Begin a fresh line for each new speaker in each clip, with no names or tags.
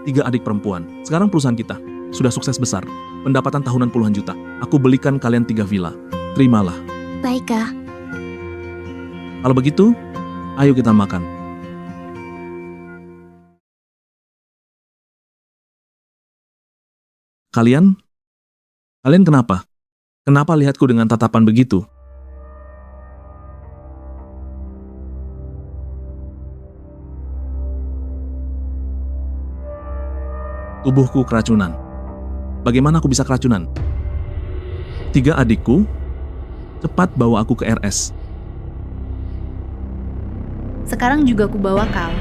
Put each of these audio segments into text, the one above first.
3 adik perempuan. Sekarang perusahaan kita sudah sukses besar. Pendapatan tahunan puluhan juta. Aku belikan kalian 3 villa. Terimalah.
Baik, Kak.
Kalau begitu, ayo kita makan. Kalian kenapa? Kenapa lihatku dengan tatapan begitu? Tubuhku keracunan. Bagaimana aku bisa keracunan? 3 adikku, cepat bawa aku ke RS.
Sekarang juga aku bawa kau.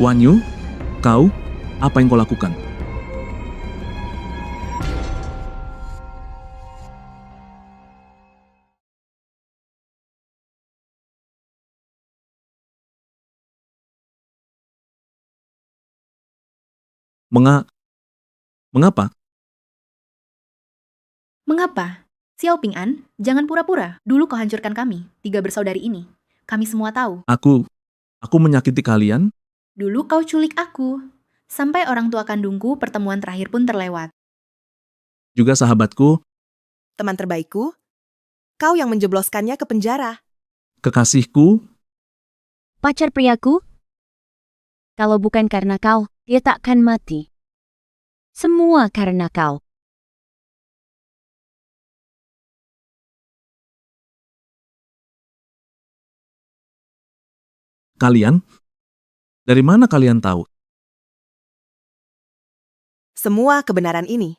Wanyu, kau, apa yang kau lakukan? Mengapa?
Mengapa? Xiao Ping'an, jangan pura-pura. Dulu kau hancurkan kami, 3 bersaudari ini. Kami semua tahu.
Aku menyakiti kalian?
Dulu kau culik aku. Sampai orang tua kandungku pertemuan terakhir pun terlewat.
Juga sahabatku,
Teman terbaikku, kau yang menjebloskannya ke penjara.
kekasihku,
Pacar priaku? Kalau bukan karena kau, dia takkan mati. Semua karena kau.
kalian? Dari mana kalian tahu?
Semua kebenaran ini.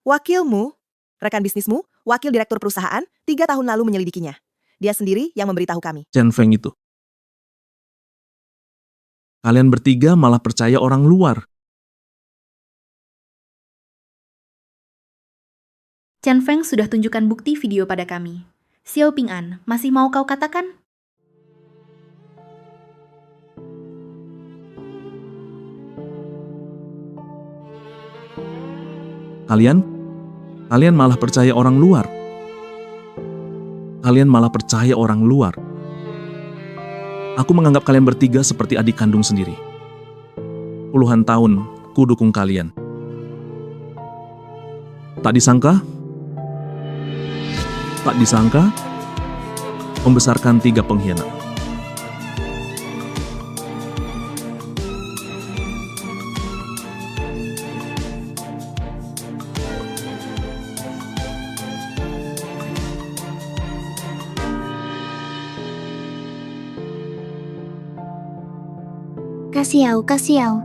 Wakilmu, rekan bisnismu, wakil direktur perusahaan, 3 tahun lalu menyelidikinya. Dia sendiri yang memberitahu kami.
Chen Feng itu. Kalian bertiga malah percaya orang luar.
Chen Feng sudah tunjukkan bukti video pada kami. Xiao Ping'an, masih mau kau katakan?
Kalian malah percaya orang luar. Kalian malah percaya orang luar. Aku menganggap kalian bertiga seperti adik kandung sendiri. Puluhan tahun ku dukung kalian. Tak disangka, membesarkan 3 pengkhianat.
Kasiau.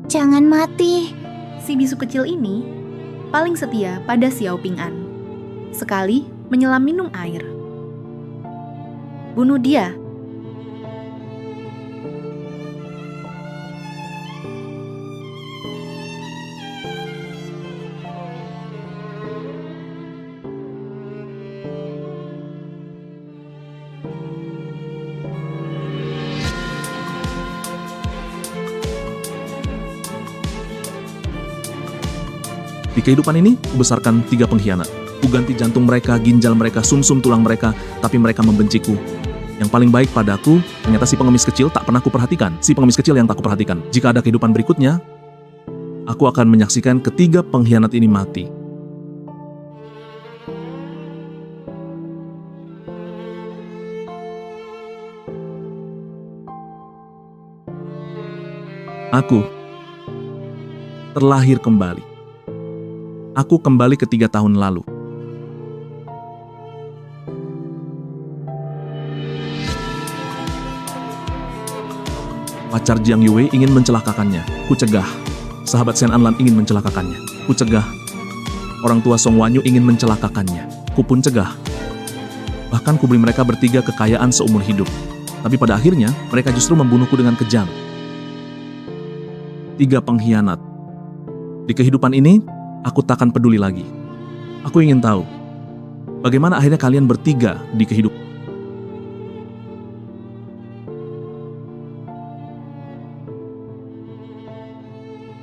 Jangan mati.
Si bisu kecil ini paling setia pada Xiao Ping'an. Sekali menyelam minum air. Bunuh dia.
Di kehidupan ini, kubesarkan 3 pengkhianat. Ku ganti jantung mereka, ginjal mereka, sumsum tulang mereka, tapi mereka membenciku. Yang paling baik padaku, ternyata si pengemis kecil tak pernah kuperhatikan. Si pengemis kecil yang tak kuperhatikan. Jika ada kehidupan berikutnya, aku akan menyaksikan ketiga pengkhianat ini mati. Aku terlahir kembali. Aku kembali ke 3 tahun lalu. Pacar Jiang Yue ingin mencelakakannya. Ku cegah. Sahabat Shen Anlan ingin mencelakakannya. Ku cegah. Orang tua Song Wanyu ingin mencelakakannya. Ku pun cegah. Bahkan ku beri mereka bertiga kekayaan seumur hidup. Tapi pada akhirnya, mereka justru membunuhku dengan kejam. 3 pengkhianat. Di kehidupan ini, aku takkan peduli lagi. Aku ingin tahu, bagaimana akhirnya kalian bertiga di kehidupan.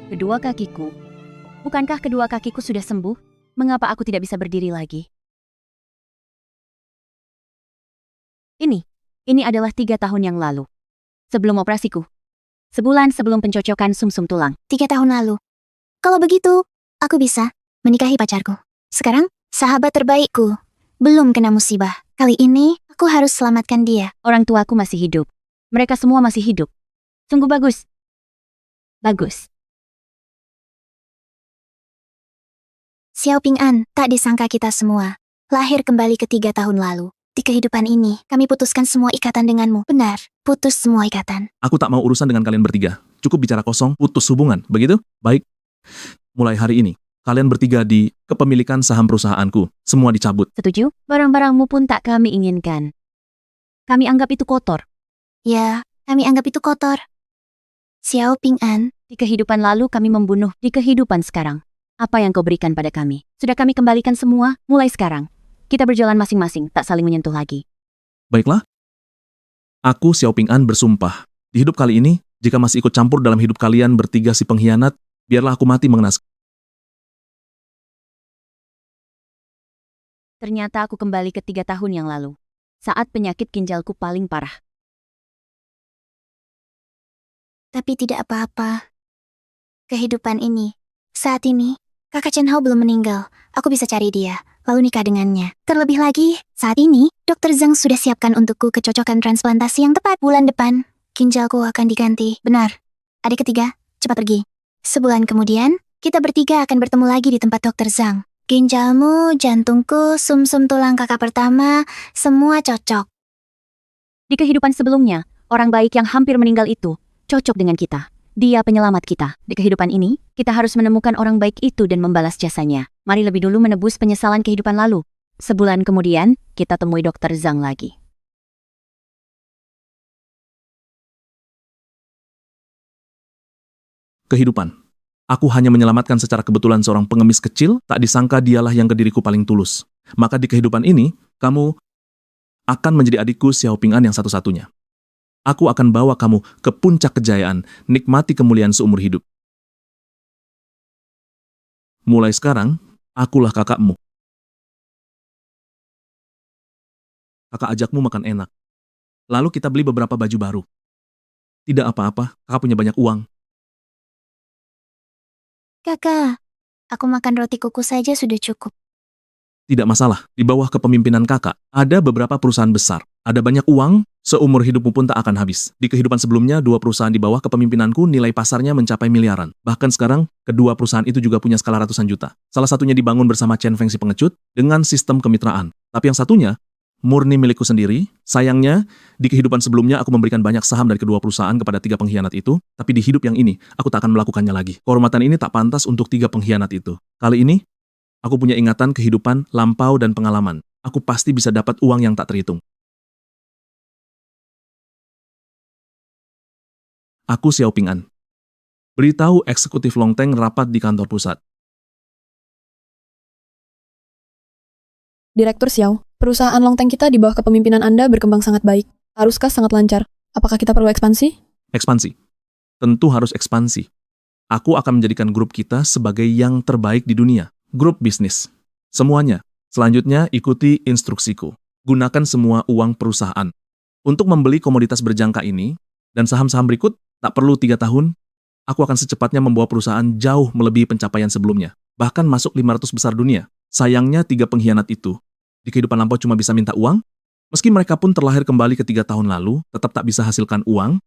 Kedua kakiku Bukankah kedua kakiku sudah sembuh? Mengapa aku tidak bisa berdiri lagi? Ini adalah 3 tahun yang lalu. Sebelum operasiku. Sebulan sebelum pencocokan sumsum tulang.
3 tahun lalu. Kalau begitu, aku bisa menikahi pacarku. Sekarang, sahabat terbaikku belum kena musibah. Kali ini, aku harus selamatkan dia.
Orang tuaku masih hidup. Mereka semua masih hidup. Sungguh bagus. Bagus.
Xiao Ping'an, tak disangka kita semua lahir kembali ke 3 tahun lalu. Di kehidupan ini, kami putuskan semua ikatan denganmu. Benar, putus semua ikatan.
Aku tak mau urusan dengan kalian bertiga. Cukup bicara kosong, putus hubungan. Begitu? Baik. Mulai hari ini, kalian bertiga di kepemilikan saham perusahaanku. Semua dicabut.
Setuju? Barang-barangmu pun tak kami inginkan. Kami anggap itu kotor.
Ya, kami anggap itu kotor. Xiao Ping'an,
Di kehidupan lalu kami membunuh. Di kehidupan sekarang. Apa yang kau berikan pada kami? Sudah kami kembalikan semua, mulai sekarang. Kita berjalan masing-masing, tak saling menyentuh lagi.
Baiklah. Aku, Xiao Ping'an, bersumpah. Di hidup kali ini, jika masih ikut campur dalam hidup kalian bertiga si pengkhianat, biarlah aku mati mengenaskan.
Ternyata aku kembali ke 3 tahun yang lalu. Saat penyakit ginjalku paling parah.
tapi tidak apa-apa. Kehidupan ini, saat ini, kakak Chen Hao belum meninggal. Aku bisa cari dia, lalu nikah dengannya. Terlebih lagi, saat ini, Dr. Zhang sudah siapkan untukku kecocokan transplantasi yang tepat. Bulan depan, ginjalku akan diganti. Benar. Adik ketiga, cepat pergi. Sebulan kemudian, kita bertiga akan bertemu lagi di tempat Dr. Zhang. Ginjalmu, jantungku, sumsum tulang kakak pertama, semua cocok.
Di kehidupan sebelumnya, orang baik yang hampir meninggal itu cocok dengan kita. Dia penyelamat kita. Di kehidupan ini, kita harus menemukan orang baik itu dan membalas jasanya. Mari lebih dulu menebus penyesalan kehidupan lalu. Sebulan kemudian, kita temui Dr. Zhang lagi.
Kehidupan. Aku hanya menyelamatkan secara kebetulan seorang pengemis kecil, tak disangka dialah yang ke diriku paling tulus. Maka di kehidupan ini, kamu akan menjadi adikku Xiao Ping'an yang satu-satunya. Aku akan bawa kamu ke puncak kejayaan, nikmati kemuliaan seumur hidup. Mulai sekarang, akulah kakakmu. Kakak ajakmu makan enak. Lalu kita beli beberapa baju baru. Tidak apa-apa, kakak punya banyak uang.
Kakak, aku makan roti kuku saja sudah cukup.
Tidak masalah, di bawah kepemimpinan kakak, ada beberapa perusahaan besar. Ada banyak uang, seumur hidupmu pun tak akan habis. Di kehidupan sebelumnya, 2 perusahaan di bawah kepemimpinanku nilai pasarnya mencapai miliaran. Bahkan sekarang, kedua perusahaan itu juga punya skala ratusan juta. Salah satunya dibangun bersama Chen Feng si pengecut dengan sistem kemitraan. Tapi yang satunya, murni milikku sendiri. Sayangnya, di kehidupan sebelumnya aku memberikan banyak saham dari kedua perusahaan kepada 3 pengkhianat itu. Tapi di hidup yang ini, aku tak akan melakukannya lagi. Kehormatan ini tak pantas untuk 3 pengkhianat itu. Kali ini, aku punya ingatan kehidupan, lampau, dan pengalaman. Aku pasti bisa dapat uang yang tak terhitung. Aku Xiao Ping'an. Beritahu eksekutif Longteng rapat di kantor pusat.
Direktur Xiao, perusahaan Longteng kita di bawah kepemimpinan Anda berkembang sangat baik. Haruskah sangat lancar? Apakah kita perlu ekspansi?
Ekspansi. Tentu harus ekspansi. Aku akan menjadikan grup kita sebagai yang terbaik di dunia. Grup bisnis. Semuanya. Selanjutnya ikuti instruksiku. Gunakan semua uang perusahaan. Untuk membeli komoditas berjangka ini, dan saham-saham berikut, tak perlu 3 tahun, aku akan secepatnya membawa perusahaan jauh melebihi pencapaian sebelumnya. Bahkan masuk 500 besar dunia. Sayangnya 3 pengkhianat itu, di kehidupan lampau cuma bisa minta uang, meski mereka pun terlahir kembali ke 3 tahun lalu, tetap tak bisa hasilkan uang.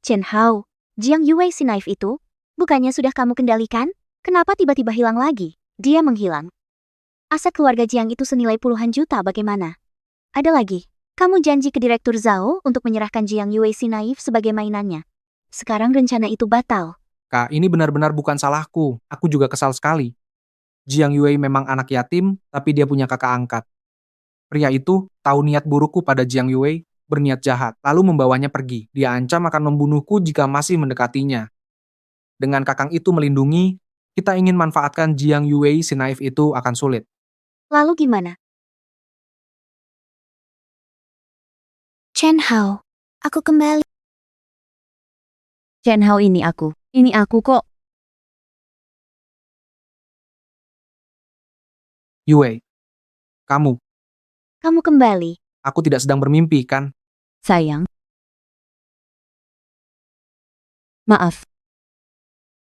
Chen Hao, Jiang Yue si naif itu, bukannya sudah kamu kendalikan? Kenapa tiba-tiba hilang lagi? Dia menghilang. Aset keluarga Jiang itu senilai puluhan juta bagaimana? Ada lagi. Kamu janji ke Direktur Zhao untuk menyerahkan Jiang Yue si naif sebagai mainannya. Sekarang rencana itu batal.
Kak, ini benar-benar bukan salahku. Aku juga kesal sekali. Jiang Yue memang anak yatim, tapi dia punya kakak angkat. Pria itu tahu niat burukku pada Jiang Yue, berniat jahat, lalu membawanya pergi. Dia ancam akan membunuhku jika masih mendekatinya. Dengan kakang itu melindungi, kita ingin manfaatkan Jiang Yue si naif itu akan sulit.
Lalu gimana?
Chen Hao, aku kembali.
Chen Hao ini aku. Ini aku kok.
Yue, kamu,
Kamu kembali.
aku tidak sedang bermimpi, kan?
Sayang. Maaf.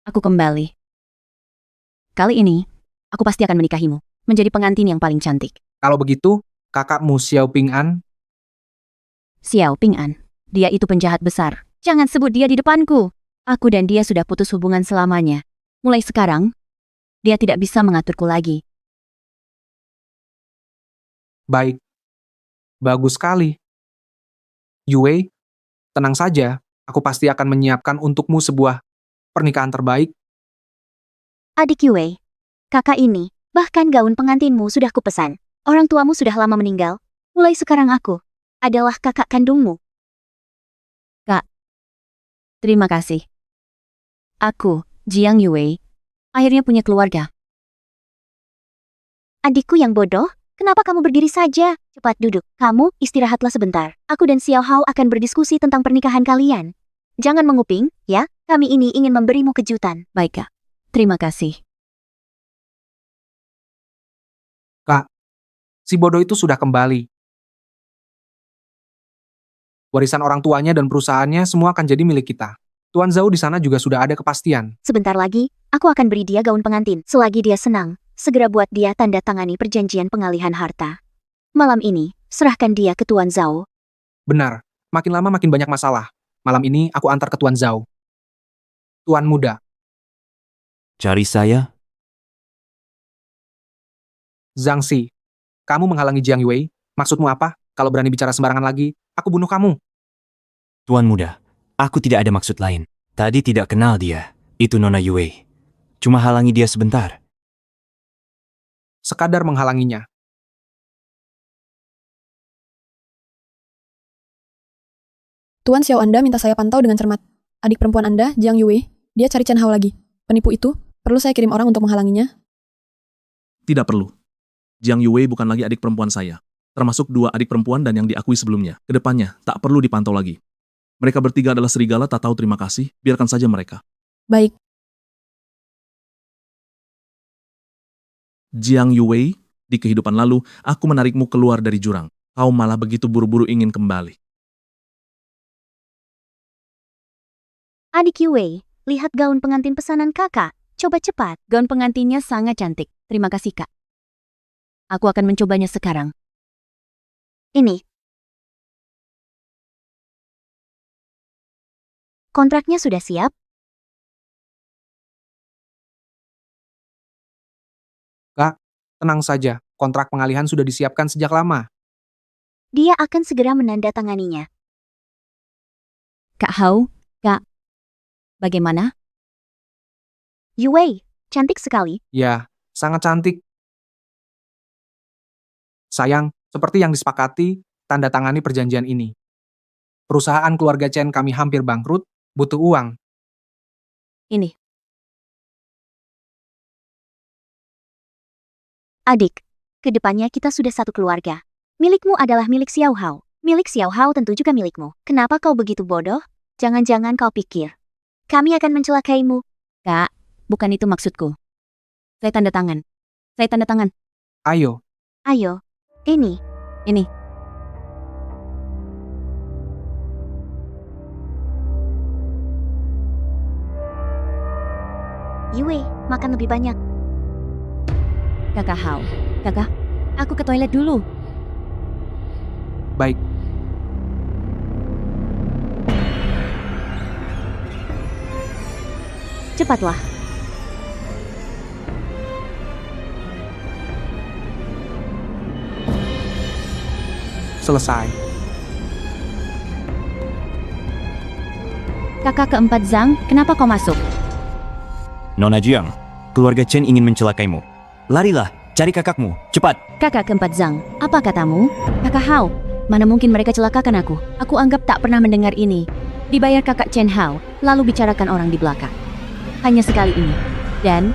Aku kembali. Kali ini, aku pasti akan menikahimu. Menjadi pengantin yang paling cantik.
Kalau begitu, kakakmu Xiao Ping'an,
Xiao Ping'an. Dia itu penjahat besar. Jangan sebut dia di depanku. Aku dan dia sudah putus hubungan selamanya. Mulai sekarang, dia tidak bisa mengaturku lagi.
baik. Bagus sekali. Yue, tenang saja, aku pasti akan menyiapkan untukmu sebuah pernikahan terbaik.
Adik Yue, kakak ini, bahkan gaun pengantinmu sudah kupesan. Orang tuamu sudah lama meninggal. Mulai sekarang aku adalah kakak kandungmu. Kak, terima kasih. Aku, Jiang Yue, akhirnya punya keluarga. Adikku yang bodoh, kenapa kamu berdiri saja? Cepat duduk. Kamu istirahatlah sebentar. Aku dan Xiao Hao akan berdiskusi tentang pernikahan kalian. Jangan menguping, ya. Kami ini ingin memberimu kejutan. Baik, Kak. Terima kasih.
Si bodoh itu sudah kembali. Warisan orang tuanya dan perusahaannya semua akan jadi milik kita. Tuan Zhao di sana juga sudah ada kepastian.
Sebentar lagi, aku akan beri dia gaun pengantin. Selagi dia senang, segera buat dia tanda tangani perjanjian pengalihan harta. Malam ini, serahkan dia ke Tuan Zhao.
Benar, makin lama makin banyak masalah. Malam ini aku antar ke Tuan Zhao. Tuan muda,
Cari saya?
Zhang Xi. Kamu menghalangi Jiang Yue? Maksudmu apa? Kalau berani bicara sembarangan lagi, aku bunuh kamu.
Tuan muda, aku tidak ada maksud lain. Tadi tidak kenal dia. Itu Nona Yue. Cuma halangi dia sebentar.
Sekadar menghalanginya.
Tuan Xiao Anda minta saya pantau dengan cermat. Adik perempuan Anda, Jiang Yue, dia cari Chen Hao lagi. Penipu itu, perlu saya kirim orang untuk menghalanginya?
Tidak perlu. Jiang Yue bukan lagi adik perempuan saya. Termasuk 2 adik perempuan dan yang diakui sebelumnya. Kedepannya, tak perlu dipantau lagi. Mereka bertiga adalah serigala tak tahu terima kasih, biarkan saja mereka.
Baik,
Jiang Yue, di kehidupan lalu, aku menarikmu keluar dari jurang. Kau malah begitu buru-buru ingin kembali.
Adik Yue, lihat gaun pengantin pesanan kakak. Coba cepat. Gaun pengantinnya sangat cantik. Terima kasih, Kak. Aku akan mencobanya sekarang. Ini. Kontraknya sudah siap?
Tenang saja, kontrak pengalihan sudah disiapkan sejak lama.
Dia akan segera menandatanganinya. Kak Hao, Kak. Bagaimana? Yue, cantik sekali.
Ya, sangat cantik. Sayang, seperti yang disepakati, tanda tangani perjanjian ini. Perusahaan keluarga Chen kami hampir bangkrut, butuh uang.
Ini. Adik, kedepannya kita sudah satu keluarga. Milikmu adalah milik Xiao Hao. Milik Xiao Hao tentu juga milikmu. Kenapa kau begitu bodoh? Jangan-jangan kau pikir kami akan mencelakaimu. Kak, bukan itu maksudku. Saya tanda tangan. Saya tanda tangan.
Ayo,
Ayo. Ini. Yue, makan lebih banyak. Kakak Hao. Kakak, aku ke toilet dulu.
baik.
Cepatlah.
Selesai.
Kakak keempat Zhang, kenapa kau masuk?
Nona Jiang, keluarga Chen ingin mencelakaimu. Larilah, cari kakakmu, cepat.
Kakak keempat Zhang, apa katamu? Kakak Hao, mana mungkin mereka celakakan aku? Aku anggap tak pernah mendengar ini. Dibayar kakak Chen Hao, lalu bicarakan orang di belakang. Hanya sekali ini. Dan,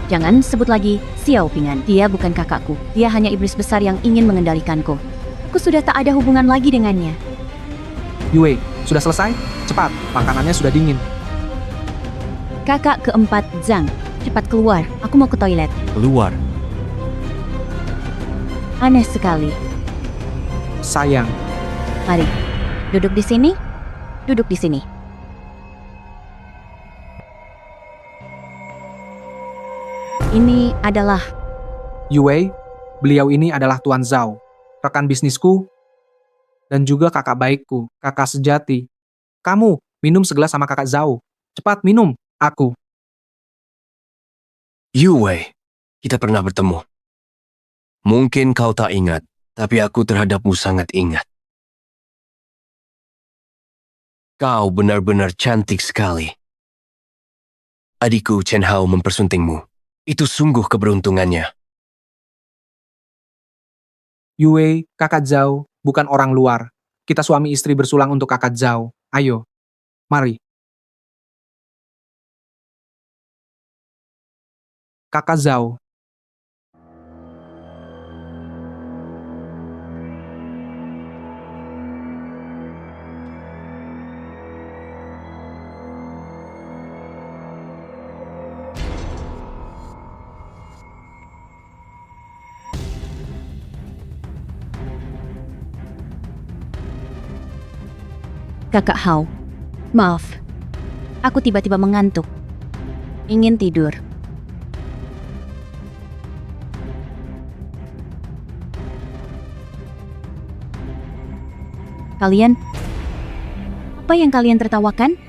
jangan sebut lagi Xiao Ping'an. Dia bukan kakakku. Dia hanya iblis besar yang ingin mengendalikanku. Aku sudah tak ada hubungan lagi dengannya.
Yue, sudah selesai? Cepat, makanannya sudah dingin.
Kakak keempat Zhang, cepat keluar. Aku mau ke toilet.
Keluar.
Aneh sekali.
Sayang,
Mari, duduk di sini. Duduk di sini. Ini adalah
Yue, beliau ini adalah Tuan Zhao, rekan bisnisku, dan juga kakak baikku, kakak sejati. Kamu, minum segelas sama kakak Zhao. Cepat minum, aku.
Yue, kita pernah bertemu. Mungkin kau tak ingat, tapi aku terhadapmu sangat ingat. Kau benar-benar cantik sekali. Adikku Chen Hao mempersuntingmu. Itu sungguh keberuntungannya.
Yue, kakak Zhao, bukan orang luar. Kita suami istri bersulang untuk kakak Zhao. Ayo, mari. Kakak Zhao.
Kakak Hao. Maaf, aku tiba-tiba mengantuk. Ingin tidur. Kalian? Apa yang kalian tertawakan?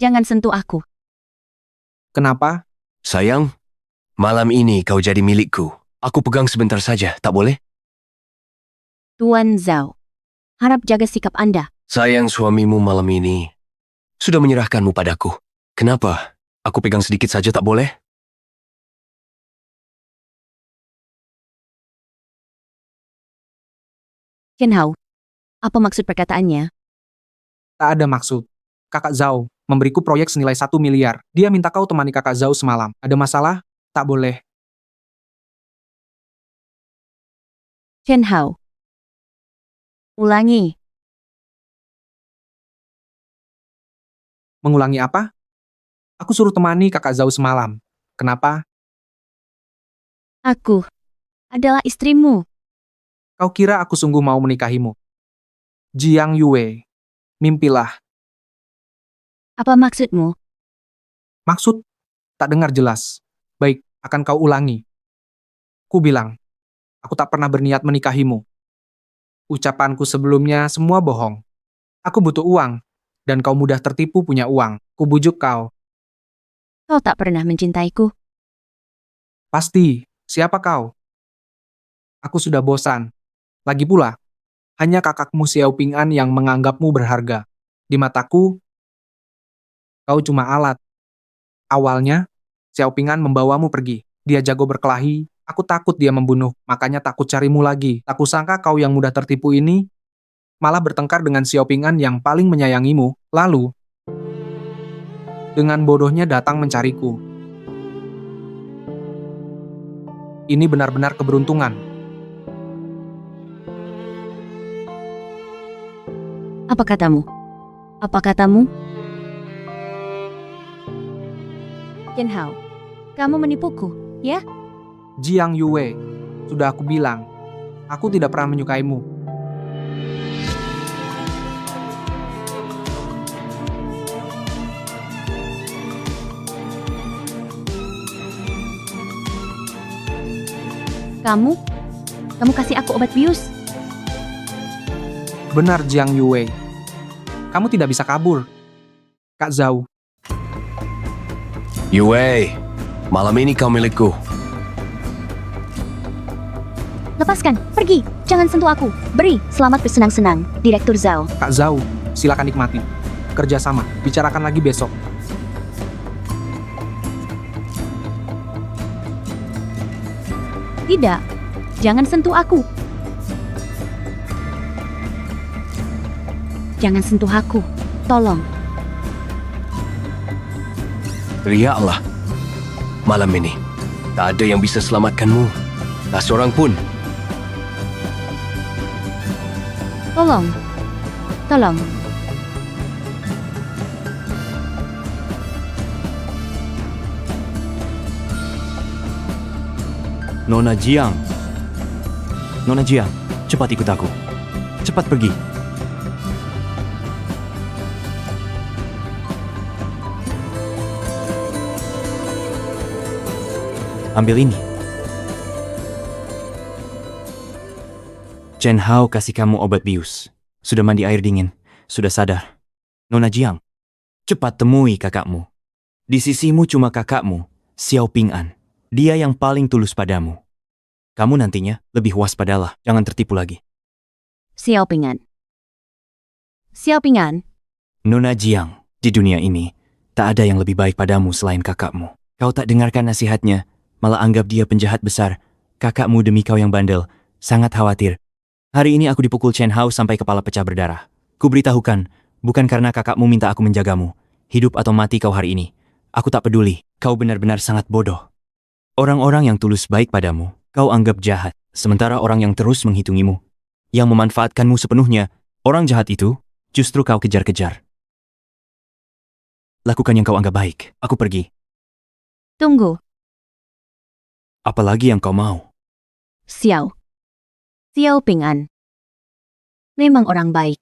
Jangan sentuh aku.
Kenapa?
Sayang, malam ini kau jadi milikku. Aku pegang sebentar saja, tak boleh?
Tuan Zhao, harap jaga sikap Anda.
Sayang, suamimu malam ini sudah menyerahkanmu padaku. Kenapa? Aku pegang sedikit saja, tak boleh?
Chen Hao, apa maksud perkataannya?
Tak ada maksud. Kakak Zhao memberiku proyek senilai 1 miliar. Dia minta kau temani kakak Zhao semalam. Ada masalah? Tak boleh.
Chen Hao. Ulangi.
Mengulangi apa? Aku suruh temani kakak Zhao semalam. Kenapa?
Aku adalah istrimu.
Kau kira aku sungguh mau menikahimu? Jiang Yue, mimpilah.
Apa maksudmu?
Maksud? Tak dengar jelas. Baik, akan kau ulangi. Ku bilang, aku tak pernah berniat menikahimu. Ucapanku sebelumnya semua bohong. Aku butuh uang, dan kau mudah tertipu punya uang. Ku bujuk kau.
Kau tak pernah mencintaiku.
Pasti, siapa kau? Aku sudah bosan. Lagi pula, hanya kakakmu Xiao Ping'an yang menganggapmu berharga. Di mataku, kau cuma alat. Awalnya, Xiao Ping'an membawamu pergi. Dia jago berkelahi, aku takut dia membunuh, makanya takut carimu lagi. Tak kusangka kau yang mudah tertipu ini malah bertengkar dengan Xiao Ping'an yang paling menyayangimu. Lalu, dengan bodohnya datang mencariku. Ini benar-benar keberuntungan.
Apa katamu? Apa katamu? Chen Hao, kamu menipuku, ya?
Jiang Yue, sudah aku bilang, aku tidak pernah menyukaimu.
Kamu kasih aku obat bius.
Benar Jiang Yue, kamu tidak bisa kabur. Kak Zhao,
Yue, malam ini kau milikku.
Lepaskan, pergi. Jangan sentuh aku. Beri, selamat bersenang-senang, Direktur Zhao.
Kak Zhao, silakan nikmati. Kerjasama, bicarakan lagi besok.
Tidak, jangan sentuh aku. Jangan sentuh aku, tolong.
Teriaklah. Malam ini, tak ada yang bisa selamatkanmu. Tak seorang pun.
Tolong. Tolong.
Nona Jiang. Nona Jiang, cepat ikut aku. Cepat pergi. Ambil ini. Chen Hao kasih kamu obat bius. Sudah mandi air dingin. Sudah sadar. Nona Jiang, cepat temui kakakmu. Di sisimu cuma kakakmu, Xiao Ping'an. Dia yang paling tulus padamu. Kamu nantinya lebih waspadalah. Jangan tertipu lagi.
Xiao Ping'an. Xiao Ping'an,
Nona Jiang, di dunia ini, tak ada yang lebih baik padamu selain kakakmu. Kau tak dengarkan nasihatnya, malah anggap dia penjahat besar. Kakakmu demi kau yang bandel, sangat khawatir. Hari ini aku dipukul Chen Hao sampai kepala pecah berdarah. Kuberitahukan, bukan karena kakakmu minta aku menjagamu. Hidup atau mati kau hari ini. Aku tak peduli, kau benar-benar sangat bodoh. Orang-orang yang tulus baik padamu, kau anggap jahat. Sementara orang yang terus menghitungimu, yang memanfaatkanmu sepenuhnya, orang jahat itu, justru kau kejar-kejar. Lakukan yang kau anggap baik. Aku pergi.
tunggu.
Apalagi yang kau mau?
Xiao Ping'an. Memang orang baik.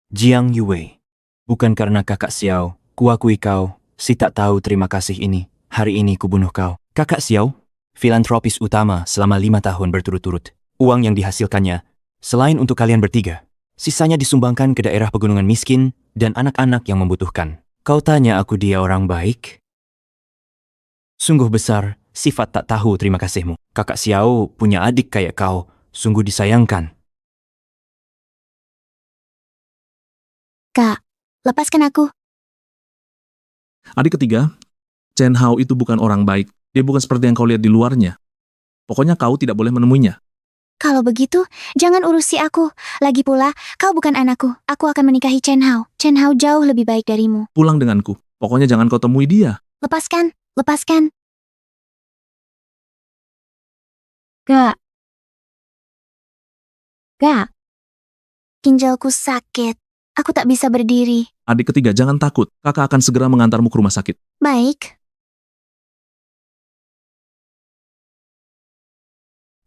Jiang Yue. Bukan karena kakak Xiao, kuakui kau, si tak tahu terima kasih ini. Hari ini kubunuh kau. Kakak Xiao, filantropis utama selama 5 tahun berturut-turut. Uang yang dihasilkannya, selain untuk kalian bertiga, sisanya disumbangkan ke daerah pegunungan miskin dan anak-anak yang membutuhkan. Kau tanya aku dia orang baik? Sungguh besar sifat tak tahu terima kasihmu. Kakak Xiao punya adik kayak kau, sungguh disayangkan.
Kak, lepaskan aku.
Adik ketiga, Chen Hao itu bukan orang baik. Dia bukan seperti yang kau lihat di luarnya. Pokoknya kau tidak boleh menemuinya.
Kalau begitu, jangan urusi aku. Lagi pula, kau bukan anakku. Aku akan menikahi Chen Hao. Chen Hao jauh lebih baik darimu.
Pulang denganku. Pokoknya jangan kau temui dia.
Lepaskan, lepaskan.
Kak. Kak,
Ginjalku sakit. Aku tak bisa berdiri.
Adik ketiga, jangan takut. Kakak akan segera mengantarmu ke rumah sakit.
Baik.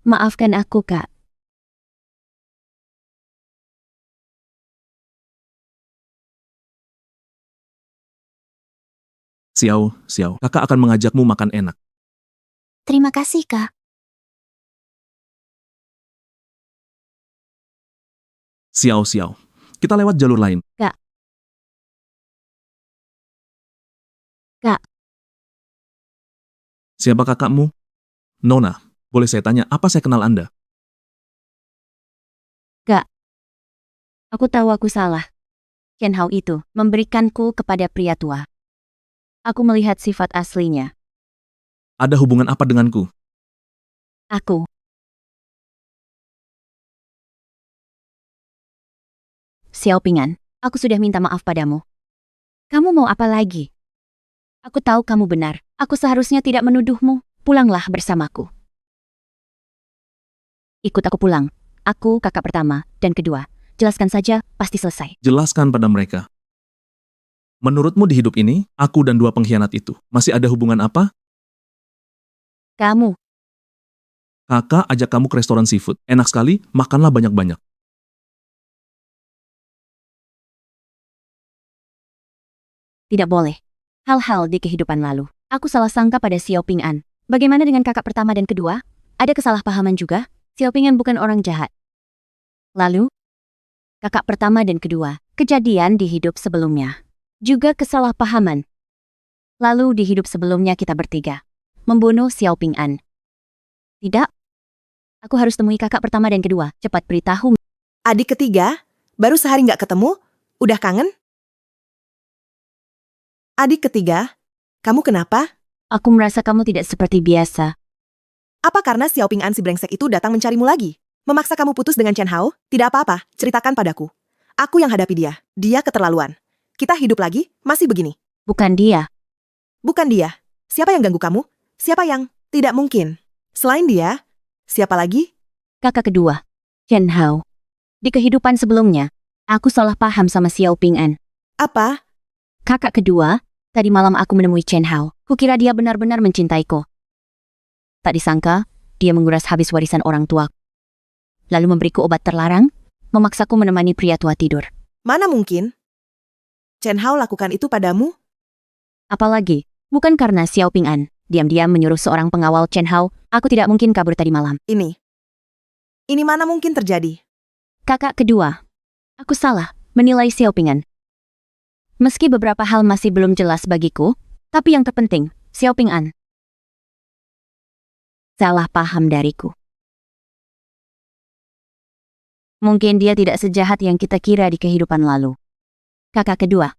maafkan aku, Kak.
Xiao, kakak akan mengajakmu makan enak.
Terima kasih, Kak.
Xiao, kita lewat jalur lain.
Kak.
Siapa kakakmu? Nona, boleh saya tanya apa saya kenal Anda?
Aku tahu aku salah. Chen Hao itu memberikanku kepada pria tua. Aku melihat sifat aslinya.
Ada hubungan apa denganku?
Aku. Xiao Ping'an, aku sudah minta maaf padamu. Kamu mau apa lagi? Aku tahu kamu benar. Aku seharusnya tidak menuduhmu. Pulanglah bersamaku. Ikut aku pulang. Aku kakak pertama dan kedua. Jelaskan saja, pasti selesai.
Jelaskan pada mereka. Menurutmu di hidup ini, aku dan dua pengkhianat itu masih ada hubungan apa?
Kamu,
Kakak ajak kamu ke restoran seafood. Enak sekali, makanlah banyak-banyak.
tidak boleh. Hal-hal di kehidupan lalu. Aku salah sangka pada Xiao Ping'an. Bagaimana dengan kakak pertama dan kedua? Ada kesalahpahaman juga? Xiao Ping'an bukan orang jahat. Lalu, kakak pertama dan kedua, kejadian di hidup sebelumnya. Juga kesalahpahaman. Lalu di hidup sebelumnya kita bertiga. Membunuh Xiao Ping'an. Tidak? Aku harus temui kakak pertama dan kedua. Cepat beritahu.
Adik ketiga, baru sehari nggak ketemu, udah kangen? Adik ketiga, kamu kenapa?
Aku merasa kamu tidak seperti biasa.
Apa karena Xiao Ping'an si brengsek itu datang mencarimu lagi? Memaksa kamu putus dengan Chen Hao? Tidak apa-apa, ceritakan padaku. Aku yang hadapi dia. Dia keterlaluan. Kita hidup lagi, masih begini.
Bukan dia.
Bukan dia. Siapa yang ganggu kamu? Siapa yang? Tidak mungkin. Selain dia, siapa lagi?
Kakak kedua, Chen Hao. Di kehidupan sebelumnya, aku salah paham sama Xiao Ping'an.
Apa?
Kakak kedua, tadi malam aku menemui Chen Hao. Kukira dia benar-benar mencintaiku. Tak disangka, dia menguras habis warisan orang tua. Lalu memberiku obat terlarang, memaksaku menemani pria tua tidur.
Mana mungkin? Chen Hao lakukan itu padamu?
Apalagi, bukan karena Xiao Ping'an diam-diam menyuruh seorang pengawal Chen Hao, aku tidak mungkin kabur tadi malam.
Ini mana mungkin terjadi?
Kakak kedua, aku salah menilai Xiao Ping'an. Meski beberapa hal masih belum jelas bagiku, tapi yang terpenting, Xiao Ping'an salah paham dariku. Mungkin dia tidak sejahat yang kita kira di kehidupan lalu. Kakak kedua,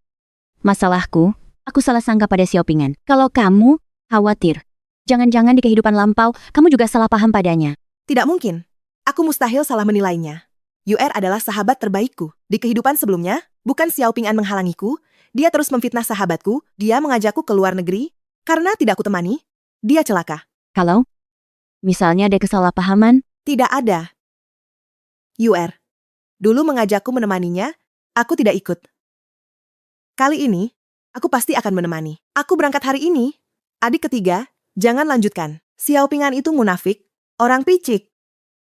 masalahku, aku salah sangka pada Xiao Ping'an. Kalau kamu khawatir, jangan-jangan di kehidupan lampau, kamu juga salah paham padanya.
Tidak mungkin. Aku mustahil salah menilainya. UR adalah sahabat terbaikku. Di kehidupan sebelumnya, bukan Xiao Ping'an menghalangiku, dia terus memfitnah sahabatku, dia mengajakku ke luar negeri, karena tidak aku temani, dia celaka.
Kalau, misalnya ada kesalahpahaman,
Tidak ada. UR. Dulu mengajakku menemaninya, aku tidak ikut. Kali ini, aku pasti akan menemani. Aku berangkat hari ini. Adik ketiga, jangan lanjutkan. Xiao Ping'an itu munafik, orang picik.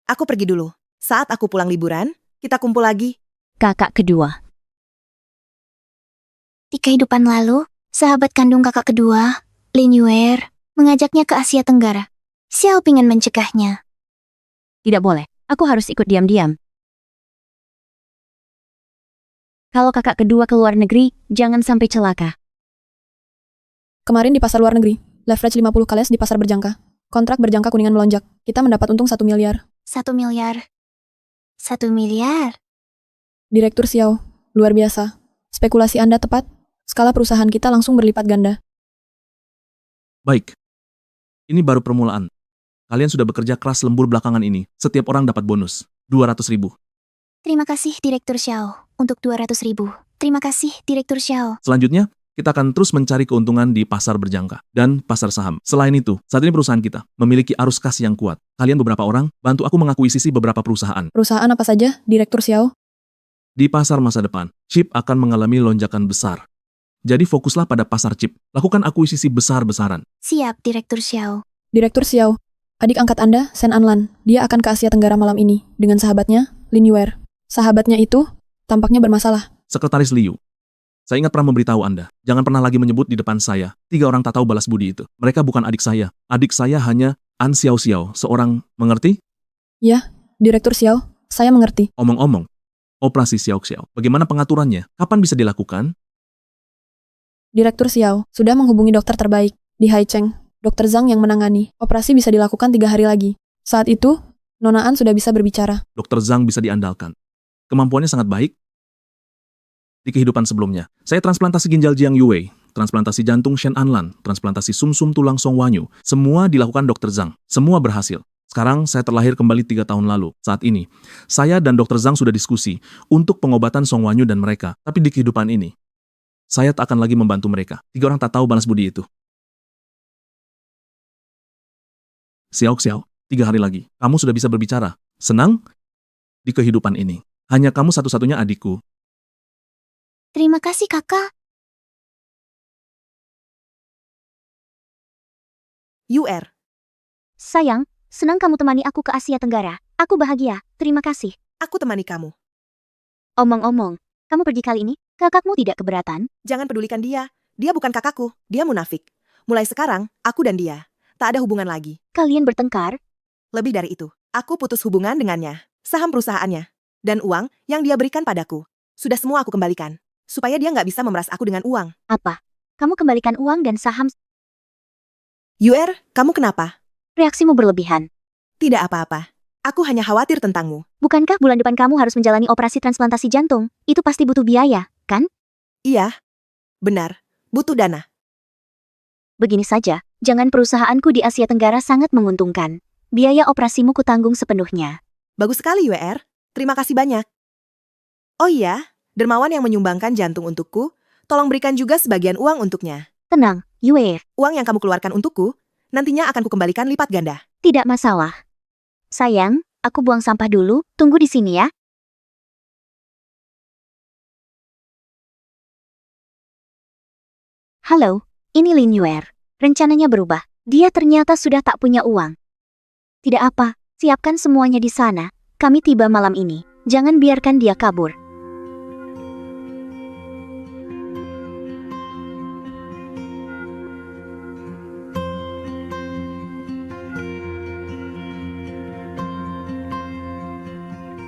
Aku pergi dulu. Saat aku pulang liburan, kita kumpul lagi.
kakak kedua.
Di kehidupan lalu, sahabat kandung kakak kedua, Lin Yuer, mengajaknya ke Asia Tenggara. Xiao Ping'an mencegahnya.
Tidak boleh, aku harus ikut diam-diam. Kalau kakak kedua ke luar negeri, jangan sampai celaka.
Kemarin di pasar luar negeri, leverage 50 kales di pasar berjangka. Kontrak berjangka kuningan melonjak. Kita mendapat untung 1 miliar.
1 miliar. 1 miliar.
Direktur Xiao, luar biasa. Spekulasi Anda tepat. Skala perusahaan kita langsung berlipat ganda.
Baik. Ini baru permulaan. Kalian sudah bekerja keras lembur belakangan ini. Setiap orang dapat bonus. 200.000.
Terima kasih, Direktur Xiao, untuk 200.000. Terima kasih, Direktur Xiao.
Selanjutnya, kita akan terus mencari keuntungan di pasar berjangka dan pasar saham. Selain itu, saat ini perusahaan kita memiliki arus kas yang kuat. Kalian beberapa orang, bantu aku mengakuisisi beberapa perusahaan.
Perusahaan apa saja, Direktur Xiao?
Di pasar masa depan, chip akan mengalami lonjakan besar. Jadi fokuslah pada pasar chip. Lakukan akuisisi besar-besaran.
Siap, Direktur Xiao.
Direktur Xiao, adik angkat Anda, Sen Anlan. Dia akan ke Asia Tenggara malam ini dengan sahabatnya, Lin Yuer. Sahabatnya itu tampaknya bermasalah.
Sekretaris Liu, saya ingat pernah memberitahu Anda, jangan pernah lagi menyebut di depan saya 3 orang tak tahu balas budi itu. Mereka bukan adik saya. Adik saya hanya An Xiao Xiao, seorang, mengerti?
Ya, Direktur Xiao, saya mengerti.
Omong-omong, operasi Xiao Xiao, bagaimana pengaturannya? Kapan bisa dilakukan?
Direktur Xiao sudah menghubungi dokter terbaik di Haicheng, Dr. Zhang yang menangani. Operasi bisa dilakukan 3 hari lagi. Saat itu, Nona An sudah bisa berbicara.
Dr. Zhang bisa diandalkan. Kemampuannya sangat baik. Di kehidupan sebelumnya, saya transplantasi ginjal Jiang Yue, transplantasi jantung Shen Anlan, transplantasi sumsum tulang Song Wanyu. Semua dilakukan Dr. Zhang. Semua berhasil. Sekarang saya terlahir kembali 3 tahun lalu. Saat ini, saya dan Dr. Zhang sudah diskusi untuk pengobatan Song Wanyu dan mereka. Tapi di kehidupan ini, saya tak akan lagi membantu mereka. 3 orang tak tahu balas budi itu. Xiao Xiao, 3 hari lagi, kamu sudah bisa berbicara. Senang? Di kehidupan ini, hanya kamu satu-satunya adikku.
Terima kasih, Kakak.
UR.
Sayang, senang kamu temani aku ke Asia Tenggara. Aku bahagia, terima kasih.
Aku temani kamu.
Omong-omong, kamu pergi kali ini, kakakmu tidak keberatan?
Jangan pedulikan dia. Dia bukan kakakku. Dia munafik. Mulai sekarang, aku dan dia tak ada hubungan lagi.
Kalian bertengkar?
Lebih dari itu, aku putus hubungan dengannya, saham perusahaannya, dan uang yang dia berikan padaku. Sudah semua aku kembalikan, supaya dia nggak bisa memeras aku dengan uang.
Apa? Kamu kembalikan uang dan saham?
UR, kamu kenapa?
Reaksimu berlebihan.
Tidak apa-apa. Aku hanya khawatir tentangmu.
Bukankah bulan depan kamu harus menjalani operasi transplantasi jantung? Itu pasti butuh biaya, kan?
Iya, benar. Butuh dana.
Begini saja, jangan perusahaanku di Asia Tenggara sangat menguntungkan. Biaya operasimu kutanggung sepenuhnya.
Bagus sekali, WR. Terima kasih banyak. Oh iya, dermawan yang menyumbangkan jantung untukku, tolong berikan juga sebagian uang untuknya.
Tenang, Yue,
Uang yang kamu keluarkan untukku, nantinya akan kukembalikan lipat ganda.
tidak masalah. Sayang, aku buang sampah dulu, tunggu di sini ya. Halo, ini Lin Yuer. Rencananya berubah. Dia ternyata sudah tak punya uang. Tidak apa, siapkan semuanya di sana. Kami tiba malam ini. Jangan biarkan dia kabur.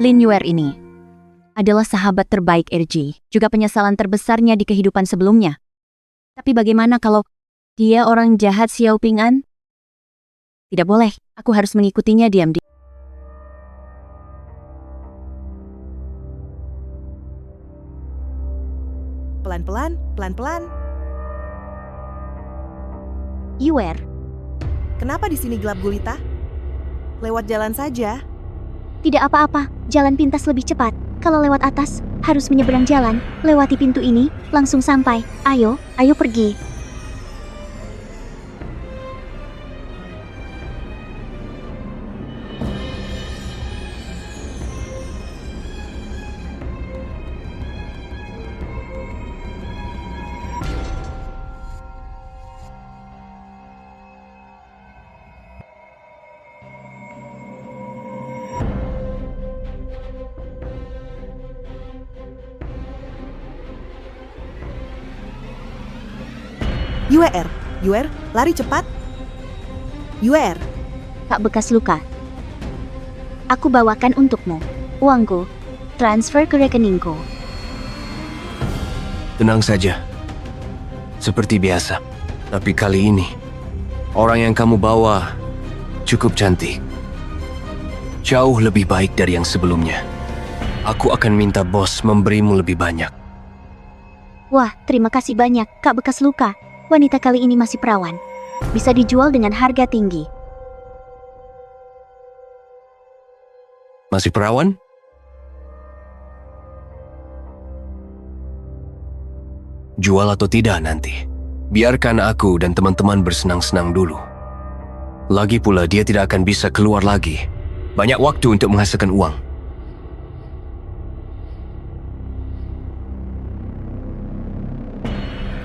Lin Yuer ini adalah sahabat terbaik RG, juga penyesalan terbesarnya di kehidupan sebelumnya. Tapi bagaimana kalau dia orang jahat Xiao Ping'an? Tidak boleh, aku harus mengikutinya diam-diam.
Pelan-pelan, pelan-pelan.
Yuer,
Kenapa di sini gelap gulita? Lewat jalan saja.
tidak apa-apa, jalan pintas lebih cepat. Kalau lewat atas, harus menyeberang jalan, lewati pintu ini, langsung sampai. Ayo, ayo pergi.
Yuer, lari cepat. Yuer,
Kak bekas luka. Aku bawakan untukmu. Uangku. Transfer ke rekeningku.
Tenang saja. Seperti biasa. Tapi kali ini, orang yang kamu bawa cukup cantik. Jauh lebih baik dari yang sebelumnya. Aku akan minta bos memberimu lebih banyak.
Wah, terima kasih banyak, Kak bekas luka. Wanita kali ini masih perawan. Bisa dijual dengan harga tinggi.
Masih perawan? Jual atau tidak nanti. Biarkan aku dan teman-teman bersenang-senang dulu. Lagi pula dia tidak akan bisa keluar lagi. Banyak waktu untuk menghasilkan uang.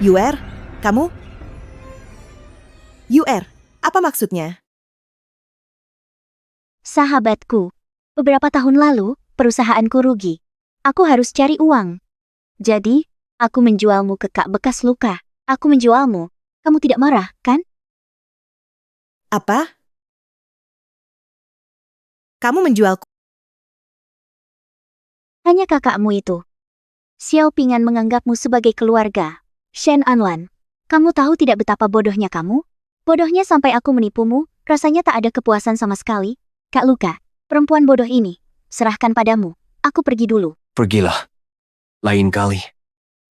Yuer, kamu? Yuer, apa maksudnya?
Sahabatku, beberapa tahun lalu, perusahaanku rugi. Aku harus cari uang. Jadi, aku menjualmu ke Kak bekas luka. Aku menjualmu. Kamu tidak marah, kan?
Apa? Kamu menjualku?
Hanya kakakmu itu. Xiao Ping'an menganggapmu sebagai keluarga. Shen Anlan, kamu tahu tidak betapa bodohnya kamu? Bodohnya sampai aku menipumu, rasanya tak ada kepuasan sama sekali. Kak Luka, perempuan bodoh ini, serahkan padamu. Aku pergi dulu.
Pergilah. Lain kali.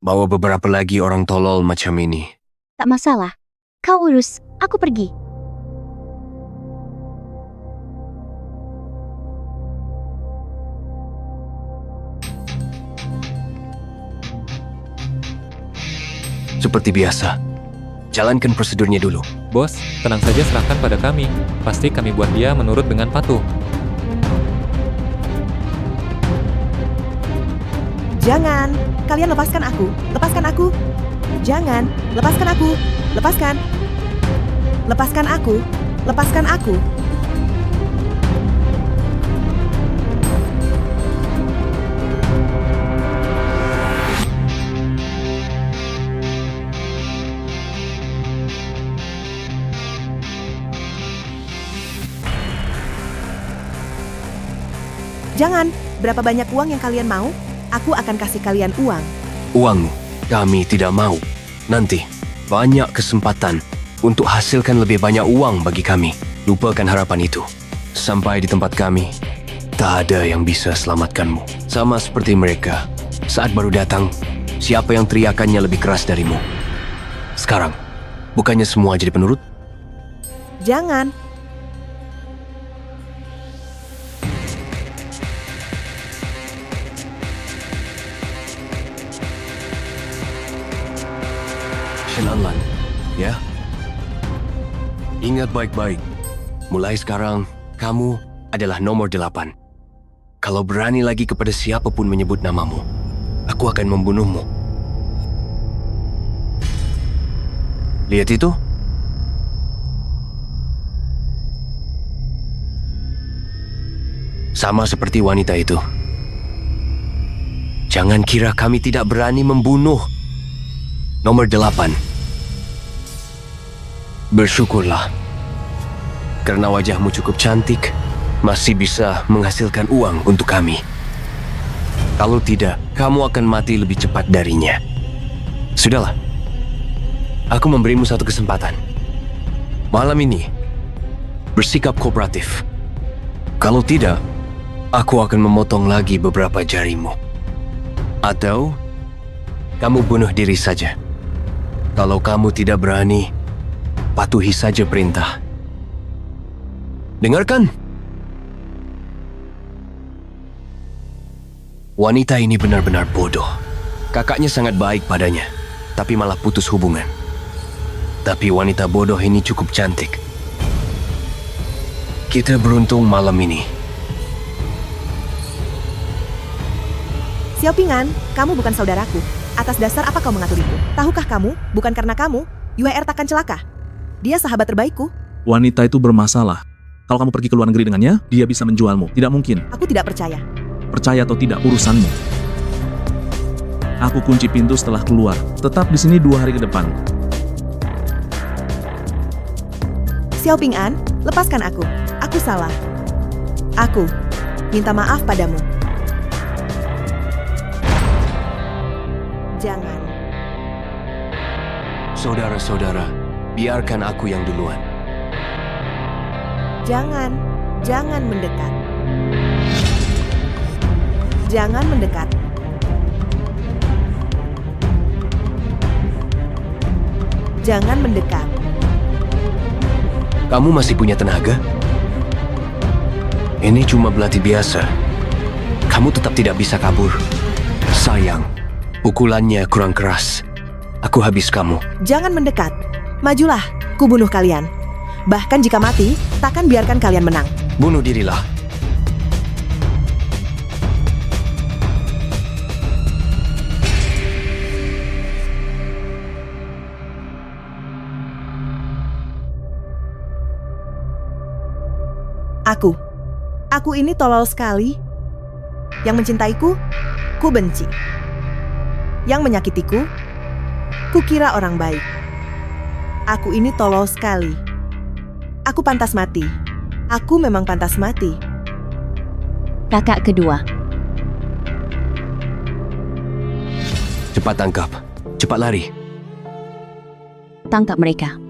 Bawa beberapa lagi orang tolol macam ini.
Tak masalah. Kau urus, aku pergi.
Seperti biasa. Jalankan prosedurnya dulu.
Bos, tenang saja serahkan pada kami. Pasti kami buat dia menurut dengan patuh.
Jangan, kalian lepaskan aku. Lepaskan aku. Jangan, lepaskan aku. Lepaskan. Lepaskan aku. Lepaskan aku. Jangan, berapa banyak uang yang kalian mau? Aku akan kasih kalian uang.
Uangmu, kami tidak mau. Nanti, banyak kesempatan untuk hasilkan lebih banyak uang bagi kami. Lupakan harapan itu. Sampai di tempat kami, tak ada yang bisa selamatkanmu. Sama seperti mereka, saat baru datang, siapa yang teriakannya lebih keras darimu? Sekarang, bukannya semua jadi penurut?
Jangan.
Shen Anlan, ya? Ingat baik-baik. Mulai sekarang, kamu adalah nomor 8. Kalau berani lagi kepada siapapun menyebut namamu, aku akan membunuhmu. Lihat itu? Sama seperti wanita itu. Jangan kira kami tidak berani membunuh. Nomor 8. Bersyukurlah. Karena wajahmu cukup cantik, masih bisa menghasilkan uang untuk kami. Kalau tidak, kamu akan mati lebih cepat darinya. Sudahlah. Aku memberimu satu kesempatan. Malam ini, bersikap kooperatif. Kalau tidak, aku akan memotong lagi beberapa jarimu. Atau, kamu bunuh diri saja. Kalau kamu tidak berani, patuhi saja perintah. Dengarkan. Wanita ini benar-benar bodoh. Kakaknya sangat baik padanya, tapi malah putus hubungan. Tapi wanita bodoh ini cukup cantik. Kita beruntung malam ini.
Xiao Pingan, kamu bukan saudaraku. Atas dasar apa kau mengaturiku? Tahukah kamu, bukan karena kamu, UR takkan celaka. Dia sahabat terbaikku.
Wanita itu bermasalah. Kalau kamu pergi ke luar negeri dengannya, dia bisa menjualmu. Tidak mungkin.
Aku tidak percaya.
Percaya atau tidak, urusanmu. Aku kunci pintu setelah keluar. Tetap di sini 2 hari ke depan.
Xiao Pingan, lepaskan aku. Aku salah. Aku minta maaf padamu. Jangan.
Saudara-saudara, biarkan aku yang duluan.
Jangan mendekat. Jangan mendekat. Jangan mendekat.
Kamu masih punya tenaga? Ini cuma belati biasa. Kamu tetap tidak bisa kabur. Sayang, pukulannya kurang keras. Aku habis kamu.
Jangan mendekat. Majulah, ku bunuh kalian. Bahkan jika mati, takkan biarkan kalian menang.
Bunuh dirilah.
Aku ini tolol sekali. Yang mencintaiku, ku benci. Yang menyakitiku, ku kira orang baik. Aku ini tolol sekali. Aku pantas mati. Aku memang pantas mati.
Kakak kedua.
Cepat tangkap. Cepat lari.
Tangkap mereka.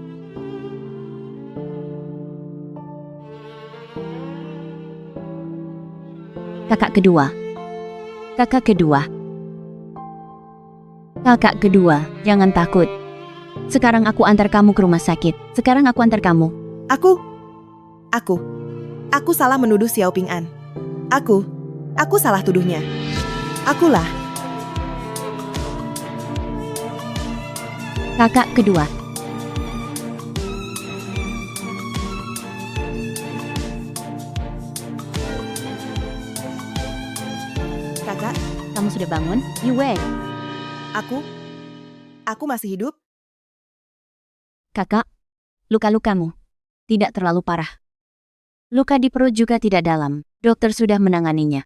Kakak kedua. Kakak kedua. Kakak kedua, jangan takut. Sekarang aku antar kamu ke rumah sakit. Sekarang aku antar kamu.
Aku salah menuduh Xiao Pingan. Aku salah tuduhnya. Akulah.
Kakak kedua.
Kakak,
Kamu sudah bangun? Yue.
aku masih hidup.
Kakak, luka-lukamu tidak terlalu parah. Luka di perut juga tidak dalam. Dokter sudah menanganinya.